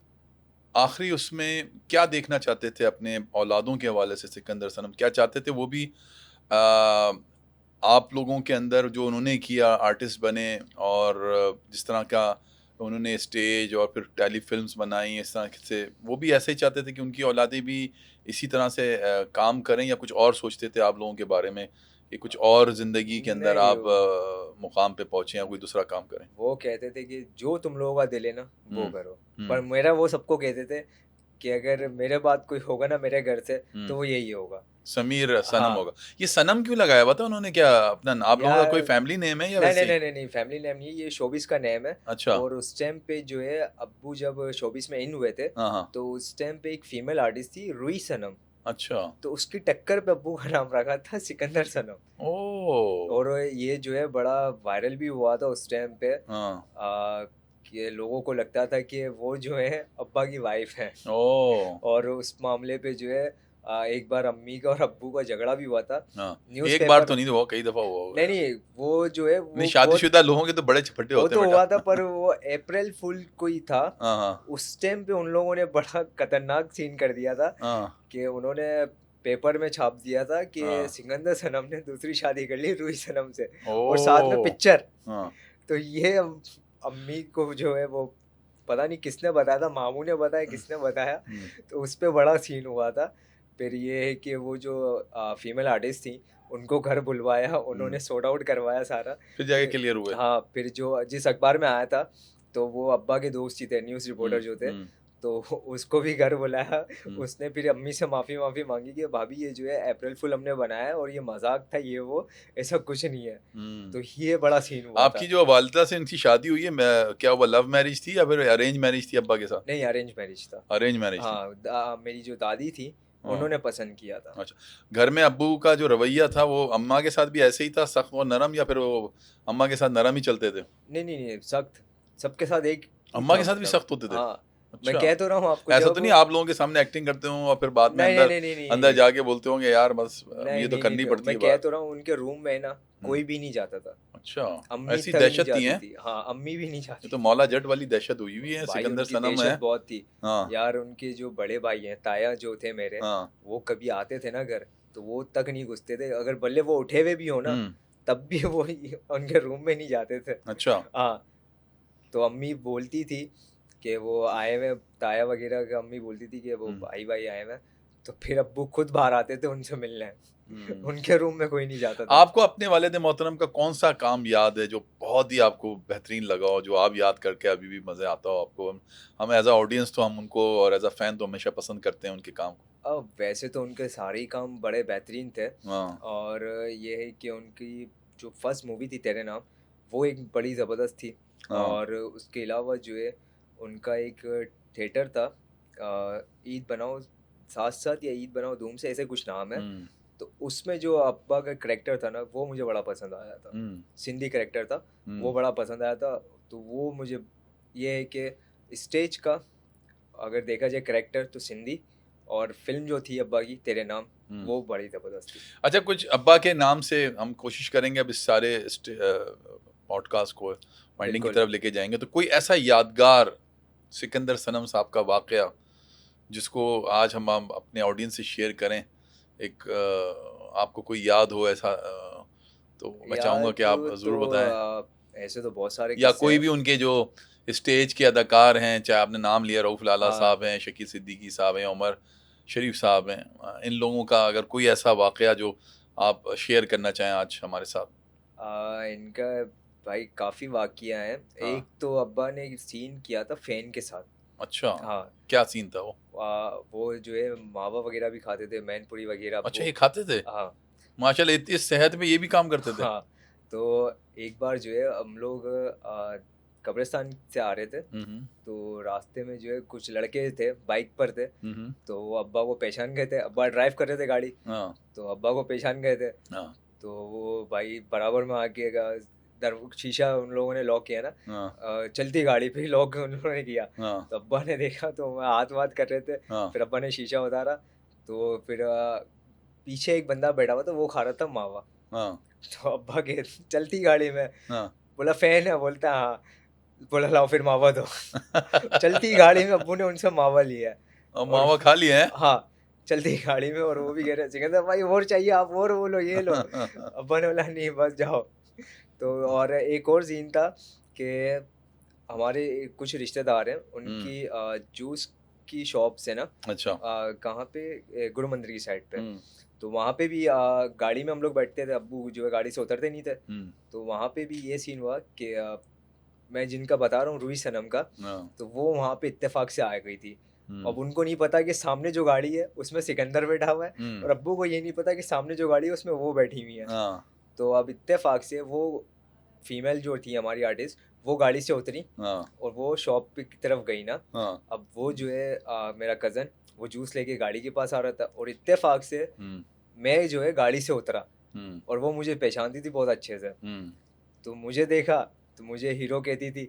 आखिरी उसमें क्या देखना चाहते थे अपने औलादों के हवाले से सिकंदर सनम? क्या चाहते थे वो भी आ, आप लोगों के अंदर जो उन्होंने किया, आर्टिस्ट बने, और जिस तरह का उन्होंने स्टेज और फिर टेली फिल्म्स बनाई, इस तरह से वो भी ऐसे ही चाहते थे कि उनकी औलादें भी इसी तरह से काम करें, या कुछ और सोचते थे आप लोगों के बारे में कि कुछ और ज़िंदगी के अंदर नहीं, आप मुकाम पे पहुँचे या कोई दूसरा काम करें? वो कहते थे कि जो तुम लोगों का दिल है ना वो करो। पर मेरा वो सबको कहते थे कि अगर मेरे बाद कोई होगा ना मेरे घर से तो वो यही होगा, समीर सनम हाँ। होगा। ये सनम क्यों लगाया हुआ था उन्होंने? क्या अपना आप लोगों का यार कोई फैमिली नेम है या नहीं वैसे नहीं ही? नहीं नहीं नहीं, फैमिली नेम नहीं, ये शोबिस का नेम है। अच्छा। और उस टाइम पे जो है अब्बू जब शोबिस में इन हुए थे, हाँ हाँ। तो उस टाइम पे एक फीमेल आर्टिस्ट थी रुई सनम, अच्छा। तो उसकी टक्कर पे अब्बू का नाम रखा था सिकंदर सनम। ओह। और ये जो है बड़ा वायरल भी हुआ था उस टाइम पे, हाँ। कि लोगों को लगता था कि वो जो है अब्बा की वाइफ है। ओह। और उस मामले पे जो है एक बार अम्मी का और अब्बू का झगड़ा भी हुआ था। हाँ। एक बार न्यूज़पेपर तो नहीं, वो कई दफा हुआ होगा नहीं यार। नहीं, वो जो है नहीं, वो बहुत, शादीशुदा लोगों के तो बड़े झपट्टे वो होते तो हैं हुआ था, बेटा। पर वो अप्रैल फुल कोई था। हाँ हाँ उस टाइम पे उन लोगों ने बड़ा खतरनाक सीन कर दिया था हाँ कि उन्होंने पेपर में छाप दिया था कि हाँ। सिकंदर सनम ने दूसरी शादी कर ली रूही सनम से, और साथ में ओह। पिक्चर। हाँ। तो ये अम्मी को जो है वो पता नहीं किसने बताया था, मामू ने बताया किसने बताया, तो उस पे बड़ा सीन हुआ था। फिर ये है कि वो जो फीमेल आर्टिस्ट थी उनको घर बुलवाया, उन्होंने सॉर्ट आउट करवाया सारा। फिर जाके फिर क्लियर हुए? हाँ, फिर जो जिस अखबार में आया था तो वो अब्बा के दोस्त ही थे, न्यूज़ रिपोर्टर जो थे, तो उसको भी घर बुलाया। उसने फिर अम्मी से माफ़ी मांगी कि भाभी ये जो है अप्रैल फुल हमने बनाया है और ये मजाक था, ये वो ऐसा कुछ नहीं है। तो ये बड़ा सीन हुआ आपकी था। जो वालिदा से इनकी शादी हुई है, क्या वो लव मैरिज थी या फिर अरेंज मैरिज थी अब्बा के साथ? नहीं, अरेंज मैरिज था। अरेंज मैरिज थी। हाँ, मेरी जो दादी थी हाँ। उन्होंने पसंद किया था। अच्छा। घर में अब्बू का जो रवैया था वो अम्मा के साथ भी ऐसे ही था, सख्त और नरम, या फिर वो अम्मा के साथ नरम ही चलते थे? नहीं नहीं नहीं, सख्त, सबके साथ एक ही अम्मा था, के साथ भी मतलब सख्त होते थे? हाँ। मैं अच्छा। कह तो रहा हूँ आपको, ऐसा जब तो नहीं आप लोगों के सामने एक्टिंग करते हो और फिर बाद में नहीं नहीं अंदर नहीं नहीं अंदर नहीं जाके बोलते होंगे यार बस नहीं ये तो नहीं करनी नहीं, पड़ती मैं है कह बात? तो रहा हूँ उनके रूम में ना कोई भी नहीं जाता था। अच्छा। अम्मी ऐसी तक नहीं दहशत थी जाती हैं? थी, हाँ, अम्मी भी नहीं ये जाती तो थी। मौला जट वाली दहशत हुई हुई है, भाई सिकंदर उनकी सनम है। दहशत बहुत थी हाँ यार। उनके जो बड़े भाई हैं, ताया जो थे मेरे, हाँ। वो कभी आते थे ना घर तो वो तक नहीं घुसते थे, अगर बल्ले वो उठे हुए भी हो ना तब भी वो उनके रूम में नहीं जाते थे। अच्छा। हाँ, तो अम्मी बोलती थी कि वो आए हुए ताया वगैरह का, अम्मी बोलती थी कि वो भाई भाई आए हुए, तो फिर अब्बू खुद बाहर आते थे उनसे मिलने। उनके रूम में कोई नहीं जाता था। आपको अपने वालिद मोहतरम का कौन सा काम याद है जो बहुत ही आपको बेहतरीन लगा हो, जो आप याद करके अभी भी मज़े आता हो आपको? हम एज अ ऑडियंस तो हम उनको, और एज अ फैन तो हमेशा पसंद करते हैं उनके काम को। अब वैसे तो उनके सारे ही काम बड़े बेहतरीन थे, हाँ। और ये है कि उनकी जो फर्स्ट मूवी थी तेरे नाम, वो एक बड़ी ज़बरदस्त थी। हाँ। और उसके अलावा जो है उनका एक थिएटर था, ईद बनाओ साथ साथ या ईद बनाओ धूम से, ऐसे कुछ नाम है। तो उसमें जो अब्बा का करेक्टर था ना, वो मुझे बड़ा पसंद आया था। सिंधी करेक्टर था, वो बड़ा पसंद आया था। तो वो मुझे ये है कि स्टेज का अगर देखा जाए करेक्टर तो सिंधी, और फिल्म जो थी अब्बा की तेरे नाम, वो बड़ी ज़बरदस्त थी। अच्छा, कुछ अब्बा के नाम से हम कोशिश करेंगे अब इस सारे पॉडकास्ट को वाइंडिंग की तरफ लेके जाएंगे, तो कोई ऐसा यादगार सिकंदर सनम साहब का वाकया जिसको आज हम अपने ऑडियंस से शेयर करें, एक आपको कोई याद हो ऐसा, तो मैं चाहूँगा कि आप ज़रूर बताएं। ऐसे तो बहुत सारे या किस्से कोई हैं। भी उनके जो स्टेज के अदाकार हैं, चाहे आपने नाम लिया रऊफ लाला साहब हैं, शकील सिद्दीकी साहब हैं, उमर शरीफ साहब हैं, इन लोगों का अगर कोई ऐसा वाकया जो आप शेयर करना चाहें आज हमारे साथ। इनका भाई काफ़ी वाकया हैं। एक तो अब्बा ने एक सीन किया था फ़ैन के साथ। अच्छा, हाँ। क्या सीन था वो? वो जो है मावा वगैरह भी खाते थे, मैनपुरी वगैरह। अच्छा, ये खाते थे? हाँ। माशाल्लाह, इतनी सेहत में ये भी काम करते थे। हाँ। तो एक बार जो है हम लोग कब्रिस्तान से आ रहे थे, तो रास्ते में जो है कुछ लड़के थे बाइक पर थे, तो वो अब्बा को पहचान गए थे। अब्बा ड्राइव कर रहे थे गाड़ी, तो अब्बा को पहचान गए थे। तो वो भाई बराबर में आके शीशा उन लोगों ने लॉक किया ना, चलती गाड़ी पे ही लॉक उन लोगों ने किया। तो अब्बा ने देखा, तो मैं हाथ वाथ कर रहे थे, फिर अब्बा ने शीशा उतारा, तो फिर पीछे एक बंदा बैठा हुआ था, वो खा रहा था मावा। तो अब्बा के चलती गाड़ी में बोला फैन है, बोलता हाँ, बोला लाओ फिर मावा दो। चलती गाड़ी में अब्बू ने उनसे मावा लिया और मावा खा लिया है। हाँ, चलती गाड़ी में। और वो भी कह रहे सिकंदर भाई और चाहिए, आप और बोलो, ये लो। अब्बा ने बोला नहीं बस जाओ। तो और एक और सीन था कि हमारे कुछ रिश्तेदार हैं, उनकी जूस की शॉप से ना, अच्छा, कहाँ पे, गुरु मंदिर की साइड पे। तो वहाँ पे भी गाड़ी में हम लोग बैठते थे, अब्बू जो है गाड़ी से उतरते नहीं थे। तो वहाँ पे भी ये सीन हुआ कि मैं जिनका बता रहा हूँ रूही सनम का, तो वो वहाँ पे इत्तेफाक से आ गई थी। अब उनको नहीं पता कि सामने जो गाड़ी है उसमें सिकंदर बैठा हुआ है, और अब्बू को ये नहीं पता कि सामने जो गाड़ी है उसमें वो बैठी हुई है। तो अब इत्तेफाक से वो फीमेल जो थी हमारी आर्टिस्ट, वो गाड़ी से उतरी और वो शॉप की तरफ गई ना। अब वो जो है मेरा कज़न, वो जूस लेके गाड़ी के पास आ रहा था, और इत्तेफाक से मैं जो है गाड़ी से उतरा, और वो मुझे पहचानती थी बहुत अच्छे से। तो मुझे देखा, तो मुझे हीरो कहती थी,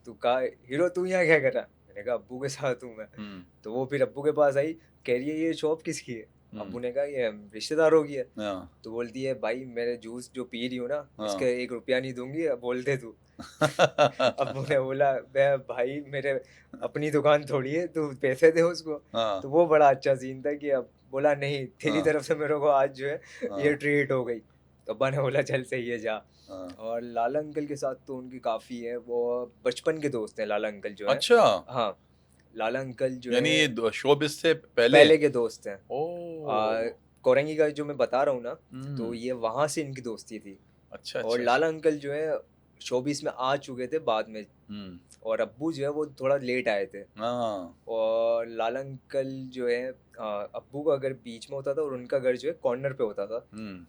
तू कहा हीरो, तू यहाँ क्या कर रहा? मैंने कहा अब्बू के साथ हूँ मैं। तो वो फिर अब्बू के पास आई, कह रही है ये शॉप किसकी है? अब्बू ने कहा ये रिश्तेदारों की है। तो बोलती है भाई मेरे जूस जो पी रही हूँ ना, इसके 1 रुपया नहीं दूंगी, बोलते तू। अब्बू ने बोला मैं भाई मेरे अपनी दुकान थोड़ी है, तू पैसे दे उसको। तो वो बड़ा अच्छा सीन था कि अब बोला नहीं, तेरी तरफ से मेरे को आज जो है ये ट्रीट हो गई। तो अब्बा ने बोला चल सही है जा। और लाला अंकल के साथ तो उनकी काफ़ी है, वो बचपन के दोस्त हैं लाला अंकल जो है। अच्छा, हाँ, लाला अंकल जो यानी है ये शोबिस से पहले के दोस्त हैं। कोरंगी का जो मैं बता रहा हूँ ना, तो ये वहाँ से इनकी दोस्ती थी। अच्छा, और लाला अंकल जो है शोबिस में आ चुके थे बाद में, और अब्बू जो है वो थोड़ा लेट आए थे। और लाला अंकल जो है अब्बू का घर बीच में होता था और उनका घर जो है कॉर्नर पे होता था।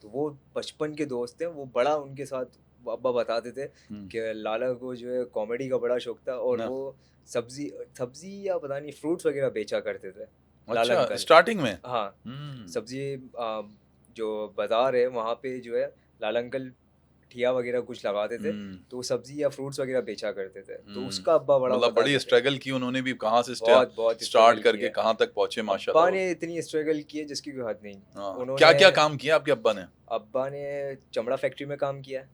तो वो बचपन के दोस्त हैं, वो बड़ा उनके साथ अब्बा बताते थे कि लाला को जो है कॉमेडी का बड़ा शौक था, और वो सब्जी या पता नहीं फ्रूट्स वगैरह बेचा करते थे। लाला अंकल स्टार्टिंग में, हाँ, सब्जी जो बाजार है वहाँ पे जो है लाला अंकल ठिया वगैरह कुछ लगाते थे, तो सब्जी या फ्रूट्स वगैरह बेचा करते थे। तो उसका अब्बा बड़ा मतलब बड़ी स्ट्रगल की उन्होंने भी, कहाँ से बहुत स्टार्ट करके कहाँ तक पहुंचे माशाल्लाह। अब्बा ने इतनी स्ट्रगल की है जिसकी कोई हद नहीं। उन्होंने क्या क्या काम किया आपके अब्बा ने? अब्बा ने चमड़ा फैक्ट्री में काम किया है,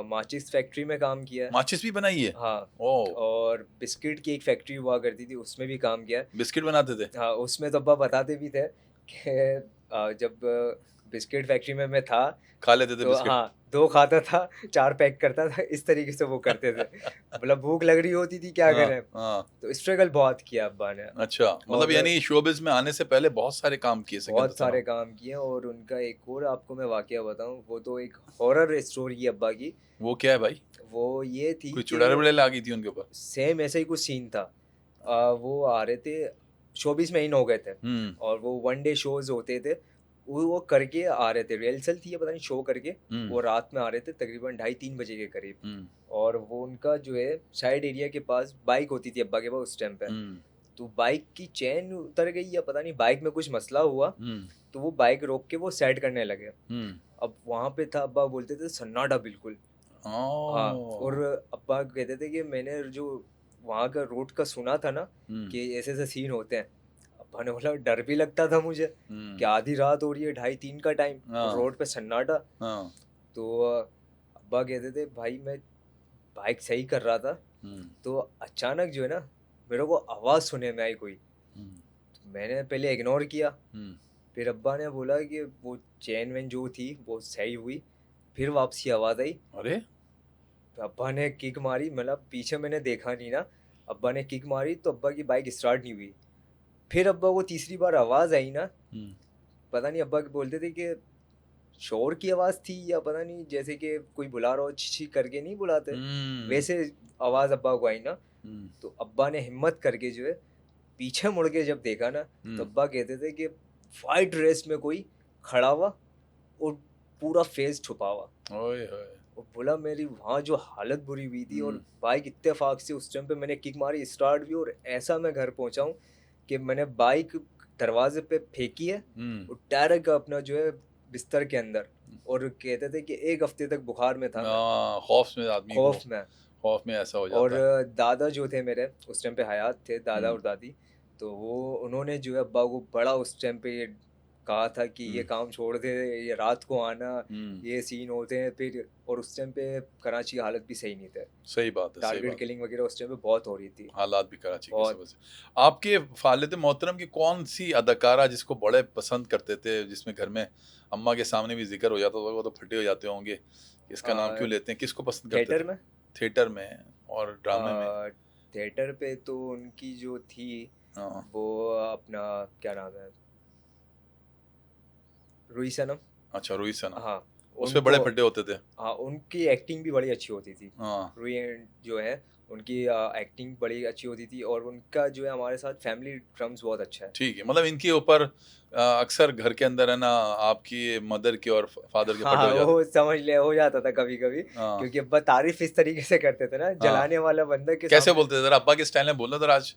माचिस फैक्ट्री में काम किया है। माचिस भी बनाई है? हाँ। और बिस्किट की एक फैक्ट्री हुआ करती थी, उसमें भी काम किया है। बिस्किट बनाते थे? हाँ, उसमें तो अब्बा बताते भी थे कि जब बिस्किट फैक्ट्री में मैं था, खा लेते थे तो बिस्किट? हाँ 2 खाता था, 4 पैक करता था, इस तरीके से वो करते थे। मतलब भूख लग रही होती थी, क्या हाँ, करें? हाँ। तो स्ट्रगल बहुत किया अब्बा ने। अच्छा, मतलब और यानी शोबिज़ में आने से पहले बहुत सारे काम किए सिकंदर बहुत सारे सनम। काम किए, और उनका एक और आपको मैं वाकया बताऊँ, वो तो एक हॉरर स्टोरी है अब्बा की। वो क्या है भाई? वो ये थी कोई कि चुड़ैल-वुड़ैल आ गई थी उनके ऊपर? सेम ऐसा ही कुछ सीन था। वो आ रहे थे, शोबिज़ में इन हो गए थे, हुँ, और वो वन डे शोज़ होते थे, वो करके आ रहे थे, रिहर्सल थी या पता नहीं शो करके, हुँ, वो रात में आ रहे थे तकरीबन ढाई 3 बजे के करीब। हुँ, और वो उनका जो है साइड एरिया के पास बाइक होती थी अब्बा के पास उस टाइम पे। हुँ, तो बाइक की चेन उतर गई या पता नहीं बाइक में कुछ मसला हुआ, हुँ, तो वो बाइक रोक के वो सेट करने लगे। हुँ। अब वहाँ पे था, अब्बा बोलते थे सन्नाटा बिल्कुल। हाँ, और ओह! अब्बा कहते थे कि मैंने जो वहाँ का रोड का सुना था ना, हुँ, कि ऐसे-ऐसे सीन होते हैं। अब्बा ने बोला डर भी लगता था मुझे, कि हुँ। आधी रात हो रही है, ढाई 3 का टाइम, और हाँ, रोड पे सन्नाटा। हाँ। तो अब्बा कहते थे भाई मैं बाइक सही कर रहा था, हुँ, तो अचानक जो है ना, मेरे को आवाज़ सुने में आई कोई। हुँ, तो मैंने पहले इग्नोर किया, हुँ। फिर अब्बा ने बोला कि वो चेन वेन जो थी वो सही हुई, फिर वापसी आवाज़ आई। अरे! तो अब्बा ने किक मारी, मतलब पीछे मैंने देखा नहीं ना, अब्बा ने किक मारी तो अब्बा की बाइक स्टार्ट नहीं हुई। फिर अब्बा को तीसरी बार आवाज़ आई ना, हुँ, पता नहीं अब्बा बोलते थे कि शोर की आवाज़ थी या पता नहीं, जैसे कि कोई बुला रहा हो छी-छी करके नहीं बुलाते, हुँ, वैसे आवाज़ अब्बा को आई ना। हुँ, तो अब्बा ने हिम्मत करके जो है पीछे मुड़ के जब देखा ना, तो हुँ। अब्बा कहते थे कि वाइट ड्रेस में कोई खड़ा हुआ, और पूरा फेस छुपा हुआ। ओए होए! और बोला मेरी वहाँ जो हालत बुरी हुई थी, और हुँ, बाइक इत्तेफाक से उस टाइम पे मैंने किक मारी, स्टार्ट भी, और ऐसा मैं घर पहुँचा हूँ कि मैंने बाइक दरवाजे पे फेंकी है, हुँ। और डायरेक्ट अपना जो है बिस्तर के अंदर। और कहते थे कि 1 हफ्ते तक बुखार में था मैं, खौफ़ में आदमी को खौफ में। खौफ़ में ऐसा हो और जाता है। दादा जो थे मेरे उस टाइम पे हयात थे, दादा हुँ, और दादी। तो वो उन्होंने जो है अब्बा को बड़ा उस टाइम पे ये कहा था कि ये हुँ, काम छोड़ दे, ये रात को आना, हुँ। ये सीन होते हैं फिर। और उस टाइम पे कराची की हालत भी सही नहीं थे, सही बात है, सही टारगेट बात है। किलिंग वगैरह उस टाइम पे बहुत हो रही थी, हालात भी कराची की बहुत। समझ से। आपके वालिद मोहतरम की कौन-सी अदाकारा जिसको बड़े पसंद करते थे, जिसमें घर में अम्मा के सामने भी ज़िक्र हो जाता था, वो तो फटे हो जाते होंगे, कि इसका नाम क्यों लेते हैं? किसको पसंद करते थिएटर थे? में, थिएटर में और ड्रामे में? थिएटर पे तो उनकी जो थी, हाँ, वो अपना क्या नाम है, रुई सनम। अच्छा रुही सनम। हाँ, उसपे बड़े उनको, फड्डे होते थे। हाँ, उनकी एक्टिंग भी बड़ी अच्छी होती थी। हाँ, रूही एंड जो है, उनकी एक्टिंग बड़ी अच्छी होती थी, और उनका जो है हमारे साथ फैमिली ड्रम्स बहुत अच्छा है। ठीक है। मतलब इनके ऊपर अक्सर घर के अंदर है ना, आपकी मदर के और फादर के हाँ, फटे हाँ, हो जाते वो थे। समझ ले हो जाता था कभी-कभी, हाँ, क्योंकि अब्बा तारीफ़ इस तरीके से करते थे ना, हाँ। जलाने वाला बंदर के कैसे सामने। बोलते थे? ज़रा अब्बा के स्टाइल में बोलना ज़रा आज।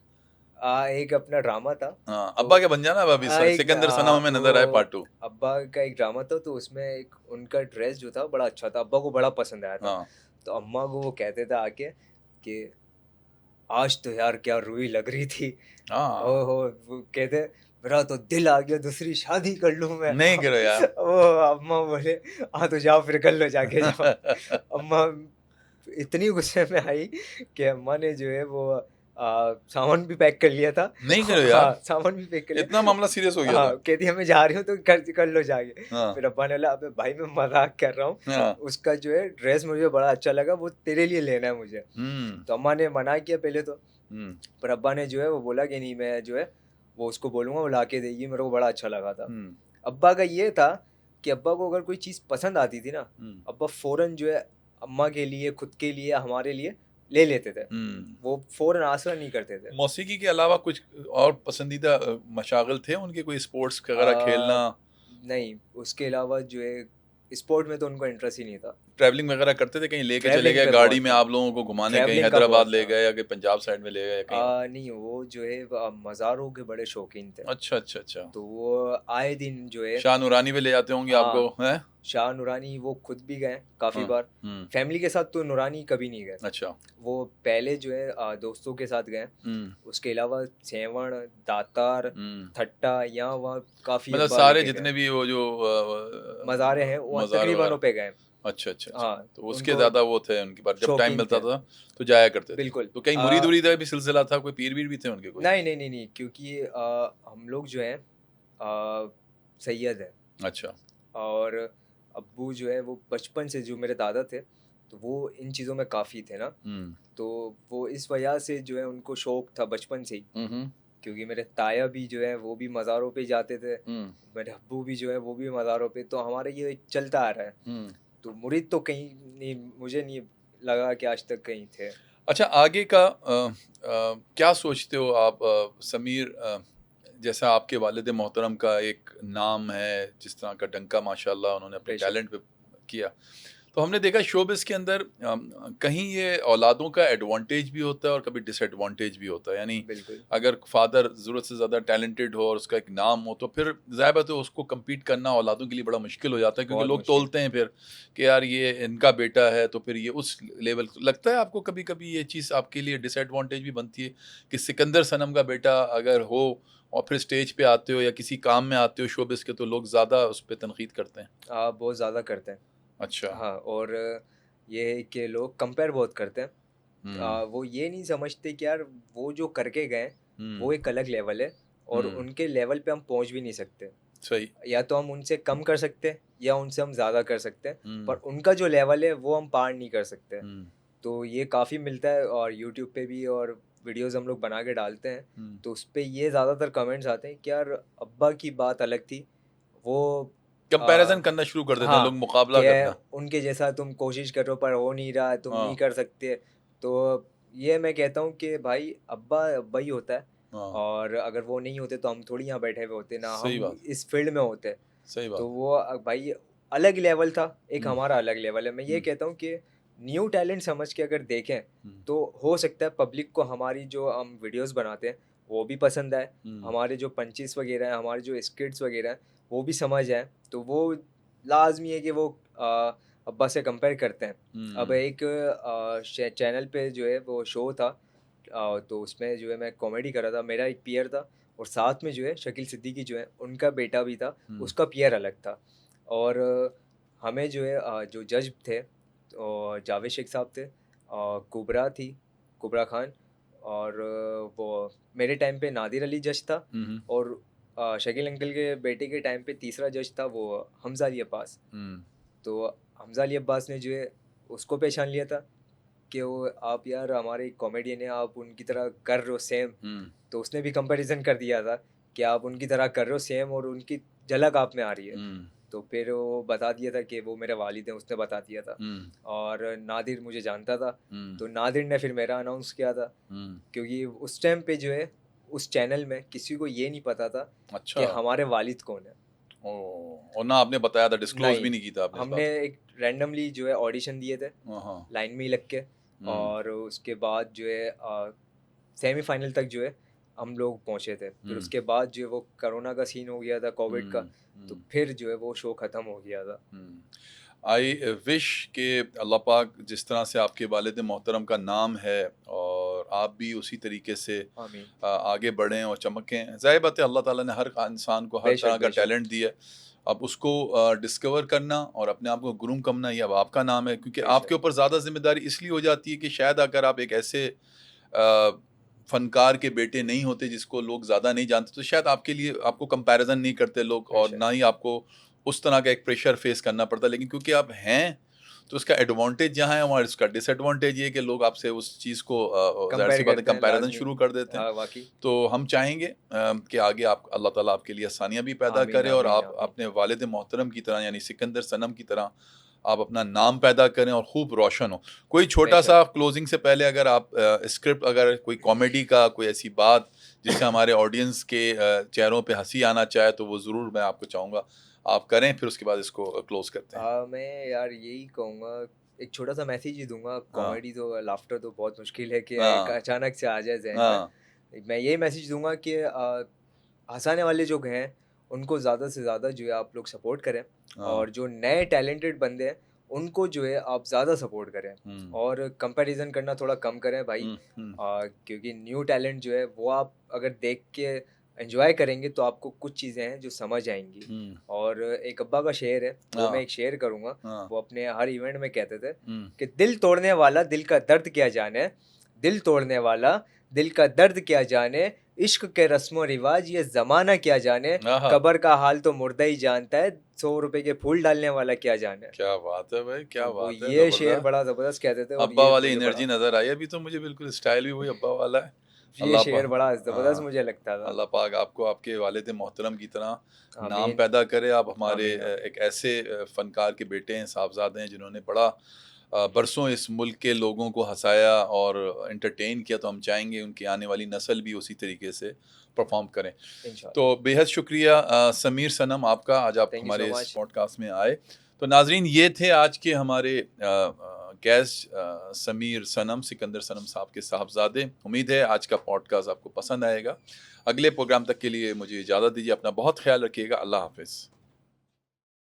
एक अपना ड्रामा था, हाँ, तो अब्बा क्या बन जाना अब अभी एक सिकंदर सनम हमें नज़र आए वो पार्ट 2। अब्बा का एक ड्रामा था, तो उसमें एक उनका ड्रेस जो था बड़ा अच्छा था, अब्बा को बड़ा पसंद आया था। हाँ, तो अम्मा को वो कहते थे आके कि आज तो यार क्या रूही लग रही थी। हाँ। ओहो! वो कहते मेरा तो दिल आ गया दूसरी शादी कर लूँ मैं। नहीं करो यार। ओह! अम्मा बोले हाँ तो जाओ फिर कर लो जाके जाओ। अम्मा इतनी गुस्से में आई कि अम्मा ने जो है वो सामान भी पैक कर लिया था। नहीं करो यार। हाँ, सामान भी पैक कर इतना लिया। मामला सीरियस हो गया हाँ, था। कहती है मैं जा रही हूँ तो कर लो जाके। हाँ, फिर अब्बा ने बोला अबे भाई मैं मज़ाक कर रहा हूँ। हाँ। उसका जो है ड्रेस मुझे बड़ा अच्छा लगा, वो तेरे लिए लेना है मुझे। हुँ, तो अम्मा ने मना किया पहले तो। हुँ, पर अब्बा ने जो है वो बोला कि नहीं मैं जो है वो उसको बोलूँगा वो ला के देगी, मेरे को बड़ा अच्छा लगा था। हुँ, अब्बा का ये था कि अब्बा को अगर कोई चीज़ पसंद आती थी ना, हुँ, अब्बा फ़ौरन जो है अम्मा के लिए, खुद के लिए, हमारे लिए ले लेते थे। हुँ। वो फ़ौरन आसरा नहीं करते थे। मौसीकी के अलावा कुछ और पसंदीदा मशागिल थे उनके, कोई स्पोर्ट्स वगैरह अ, खेलना, नहीं, उसके अलावा जो है स्पोर्ट में तो उनको इंटरेस्ट ही नहीं था। ट्रैवलिंग वगैरह करते थे? कहीं लेके चले ट्रैवलिंग गए पे गाड़ी बहुत में था, आप लोगों को घुमाने, कहीं ट्रैवलिंग का बहुत हैदराबाद ले था। गए या कहीं पंजाब साइड में ले गए या कहीं और? नहीं वो जो है मज़ारों के बड़े शौकीन थे। अच्छा, अच्छा, अच्छा। तो वो आए दिन जो है, शाह नूरानी भी ले जाते होंगे आपको, हाँ, हैं? शाह नूरानी वो खुद भी गए काफ़ी हाँ, बार। हुँ, फैमिली के साथ तो नूरानी कभी नहीं गए। अच्छा। वो पहले जो है दोस्तों के साथ गए। हुँ, उसके अलावा सेवण, दातार, हुँ। ठट्टा यहाँ वहाँ काफ़ी मतलब अब्बा सारे लेके गए। जितने भी वो जो मज़ारे हैं वो मज़ार तकरीबनों वगैरह। पे गए। अच्छा, अच्छा, अच्छा। हाँ, तो उसके उनको ज़्यादा वो थे उनके पास, जब टाइम शौकीन मिलता थे। था तो जाया करते थे। बिल्कुल। तो कहीं मुरीद-वुरीद का भी सिलसिला था, कोई पीर-वीर भी थे उनके कोई? नहीं, नहीं, नहीं, नहीं, क्योंकि हम लोग जो हैं सैयद हैं। अच्छा, और अब्बू जो है वो बचपन से, जो मेरे दादा थे तो वो इन चीज़ों में काफ़ी थे ना, तो वो इस वजह से जो है उनको शौक था बचपन से ही। क्योंकि मेरे ताया भी जो है वो भी मज़ारों पे जाते थे, मेरे अब्बू भी जो है वो भी मज़ारों पे, तो हमारे ये एक चलता आ रहा है। तो मुरीद तो कहीं नहीं, मुझे नहीं लगा कि आज तक कहीं थे। अच्छा, आगे का क्या सोचते हो आप, समीर, जैसा आपके वालिद मोहतरम का एक नाम है, जिस तरह का डंका माशाल्लाह उन्होंने अपने बेशक। टैलेंट पे किया, तो हमने देखा शोबिस के अंदर कहीं ये औलादों का एडवांटेज भी होता है और कभी डिसएडवांटेज भी होता है। यानी बिल्कुल। अगर फादर ज़रूरत से ज़्यादा टैलेंटेड हो और उसका एक नाम हो, तो फिर ज़ाहिर बात है उसको कम्पीट करना औलादों के लिए बड़ा मुश्किल हो जाता है, क्योंकि बहुत लोग मुश्किल। तोलते हैं फिर कि यार ये इनका बेटा है तो फिर ये उस लेवल। लगता है आपको कभी कभी ये चीज़ आपके लिए डिसएडवांटेज भी बनती है कि सिकंदर सनम का बेटा अगर हो और फिर स्टेज पे आते हो या किसी काम में आते हो शोबिस के, तो लोग ज़्यादा उस पर तनकीद करते हैं? आप बहुत ज़्यादा करते हैं। अच्छा। हाँ, और ये है कि लोग कंपेयर बहुत करते हैं। हम्म। वो ये नहीं समझते कि यार वो जो करके गए वो हम्म। एक अलग लेवल है, और उनके लेवल पे हम पहुंच भी नहीं सकते। सही। या तो हम उनसे कम कर सकते हैं या उनसे हम ज़्यादा कर सकते हैं, पर हम्म। उनका जो लेवल है वो हम पार नहीं कर सकते। हम्म। तो ये काफ़ी मिलता है, और यूट्यूब पे भी, और वीडियोस हम लोग बना के डालते हैं तो उस पे ये ज़्यादातर कमेंट्स आते हैं कि यार अब्बा की बात अलग थी, वो आ, कंपैरिजन करना शुरू कर देते हैं हाँ, लोग, मुकाबला कि करना। उनके जैसा तुम कोशिश करो पर हो नहीं रहा, तुम नहीं हाँ। कर सकते। तो ये मैं कहता हूँ कि भाई अब्बा अब्बा ही होता है, हाँ। और अगर वो नहीं होते तो हम थोड़ी यहाँ बैठे हुए होते ना, सही हम बात। इस फील्ड में होते। सही तो बात। वो भाई अलग लेवल था, एक हम्म। हमारा अलग लेवल है। मैं ये हम्म। कहता हूँ कि न्यू टैलेंट समझ के अगर देखें हम्म। तो हो सकता है पब्लिक को हमारी जो हम वीडियोस बनाते हैं वो भी पसंद आए, हम्म। हमारे जो पंचेस वगैरह हैं, हमारे जो स्किट्स वगैरह हैं वो भी समझ आए। तो वो लाजमी है कि वो अब्बा से कंपेयर करते हैं। अब हम्म। एक चैनल पे जो है वो शो था, तो उसमें जो है मैं कॉमेडी कर रहा था, मेरा एक पीयर था, और साथ में जो है शकील सिद्दीकी जो है उनका बेटा भी था, उसका पीयर अलग था। और हमें जो है जो जज थे तो जावेद शेख साहब थे, कुबरा थी, कुबरा खान, और वो मेरे टाइम पे नादिर अली जज था, हम्म। और शकील अंकल के बेटे के टाइम पे तीसरा जज था वो हमजा अली अब्बास। हम्म। तो हमजा अली अब्बास ने जो है उसको पहचान लिया था कि वो आप यार हमारे कॉमेडियन हैं, आप उनकी तरह कर रहे हो सेम। हम्म। तो उसने भी कंपैरिजन कर दिया था कि आप उनकी तरह कर रहे हो सेम, और उनकी झलक आप में आ रही है। हम्म। तो फिर वो बता दिया था कि वो मेरे वालिद हैं, उसने बता दिया था। हम्म। और नादिर मुझे जानता था, हम्म। तो नादिर ने फिर मेरा अनाउंस किया था, हम्म। क्योंकि उस टाइम पे जो है उस चैनल में किसी को ये नहीं पता था कि अच्छा। हमारे वालिद कौन है। ओ, और ना आपने बताया था, डिस्क्लोज नहीं, भी नहीं की था आपने इस हमने बात एक रैंडमली जो है ऑडिशन दिए थे को? हाँ। लाइन में ही लग के, और उसके बाद जो है सेमीफाइनल तक जो है हम लोग पहुंचे थे। फिर उसके बाद जो है वो कोरोना का सीन हो गया था, कोविड का, तो फिर जो है वो शो ख़त्म हो गया था। आई विश कि अल्लाह पाक जिस तरह से आपके वालिद मोहतरम का नाम है और आप भी उसी तरीके से आमीन। आगे बढ़ें और चमकें। ज़ाहिर बात है अल्लाह ताला ने हर इंसान को हर तरह बेशक का बेशक। टैलेंट दिया है। अब उसको डिस्कवर करना और अपने आप को ग्रूम करना ये अब आपका नाम है, क्योंकि बेशक। आपके ऊपर ज़्यादा जिम्मेदारी इसलिए हो जाती है कि शायद अगर आप एक ऐसे फनकार के बेटे नहीं होते जिसको लोग ज़्यादा नहीं जानते, तो शायद आपके लिए आपको कंपैरिजन नहीं करते लोग, और बेशक। ना ही आपको उस तरह का एक प्रेशर फेस करना पड़ता। लेकिन क्योंकि आप हैं, तो उसका एडवांटेज जहाँ है वहाँ इसका डिसएडवांटेज ये है कि लोग आपसे उस चीज़ को ज़ाहिर सी कंपेयर बात है करते हैं कंपैरिजन लाजमी। शुरू कर देते हैं। हाँ वाकई। तो हम चाहेंगे कि आगे आप अल्लाह ताला आपके लिए आसानियाँ भी पैदा आमीन करे और आमीन आप आमीन। अपने वालिद मोहतरम की तरह यानी सिकंदर सनम की तरह आप अपना नाम पैदा करें और खूब रोशन हो। कोई छोटा बेशक। सा क्लोजिंग से पहले अगर आप स्क्रिप्ट, अगर कोई कॉमेडी का कोई ऐसी बात जिससे हमारे ऑडियंस के चेहरों पे हंसी आना चाहे, तो वो ज़रूर मैं आपको चाहूँगा आप करें, फिर उसके बाद इसको क्लोज करते हैं। मैं यार यही कहूँगा, एक छोटा सा मैसेज ही दूंगा। हाँ। कॉमेडी तो, लाफ्टर तो बहुत मुश्किल है कि एक हाँ। अचानक से आ जाए जहन में। हाँ। मैं यही मैसेज दूंगा कि हंसाने वाले जो हैं उनको ज़्यादा से ज़्यादा जो है आप लोग सपोर्ट करें, हाँ। और जो नए टैलेंटेड बंदे हैं उनको जो है आप ज़्यादा सपोर्ट करें, हम्म। और कंपैरिजन करना थोड़ा कम करें भाई। हम्म। क्योंकि न्यू टैलेंट जो है वो आप अगर देख के एंजॉय करेंगे तो आपको कुछ चीज़ें हैं जो समझ आएंगी। हम्म। और एक अब्बा का शेर है, वो मैं हाँ। एक शेर करूँगा। हाँ। वो अपने हर इवेंट में कहते थे हम्म। कि दिल तोड़ने वाला दिल का दर्द क्या जाने, दिल तोड़ने वाला दिल का दर्द क्या जाने, इश्क के रस्मो रिवाज ये जमाना क्या जाने, आहा, कब्र का हाल तो मुर्दा ही जानता है, 100 रुपए के फूल डालने वाला क्या जाने। क्या बात है भाई, क्या तो वो बात है, ये शेर जबरदस्त। बड़ा जबरदस्त कहते थे, और अब्बा ये वाली मुझे एनर्जी बड़ा, नजर आई अभी तो मुझे, बिल्कुल स्टाइल भी वही अब्बा वाला है। ये अल्लाह शेर पाक, बड़ा जबरदस्त हाँ, मुझे लगता था। अल्लाह पाक आपको आपके वालिद मोहतरम की तरह नाम आमीन पैदा करे। आप हमारे आमीन आमीन। एक ऐसे फनकार के बेटे हैं, साहबजादे हैं, जिन्होंने बड़ा बरसों इस मुल्क के लोगों को हंसाया और एंटरटेन किया। तो हम चाहेंगे उनकी आने वाली नस्ल भी उसी तरीके से परफॉर्म करें। तो इंशाल्लाह। बेहद शुक्रिया समीर सनम आपका, आज आप थैंक यू हमारे सो इस मच। पॉडकास्ट में आए। तो नाजरीन, ये थे आज के हमारे गेस्ट समीर सनम, सिकंदर सनम साहब के साहबजादे। उम्मीद है आज का पॉडकास्ट आपको पसंद आएगा। अगले प्रोग्राम तक के लिए मुझे इजाज़त दीजिए। अपना बहुत ख्याल रखिएगा। अल्लाह हाफिज़।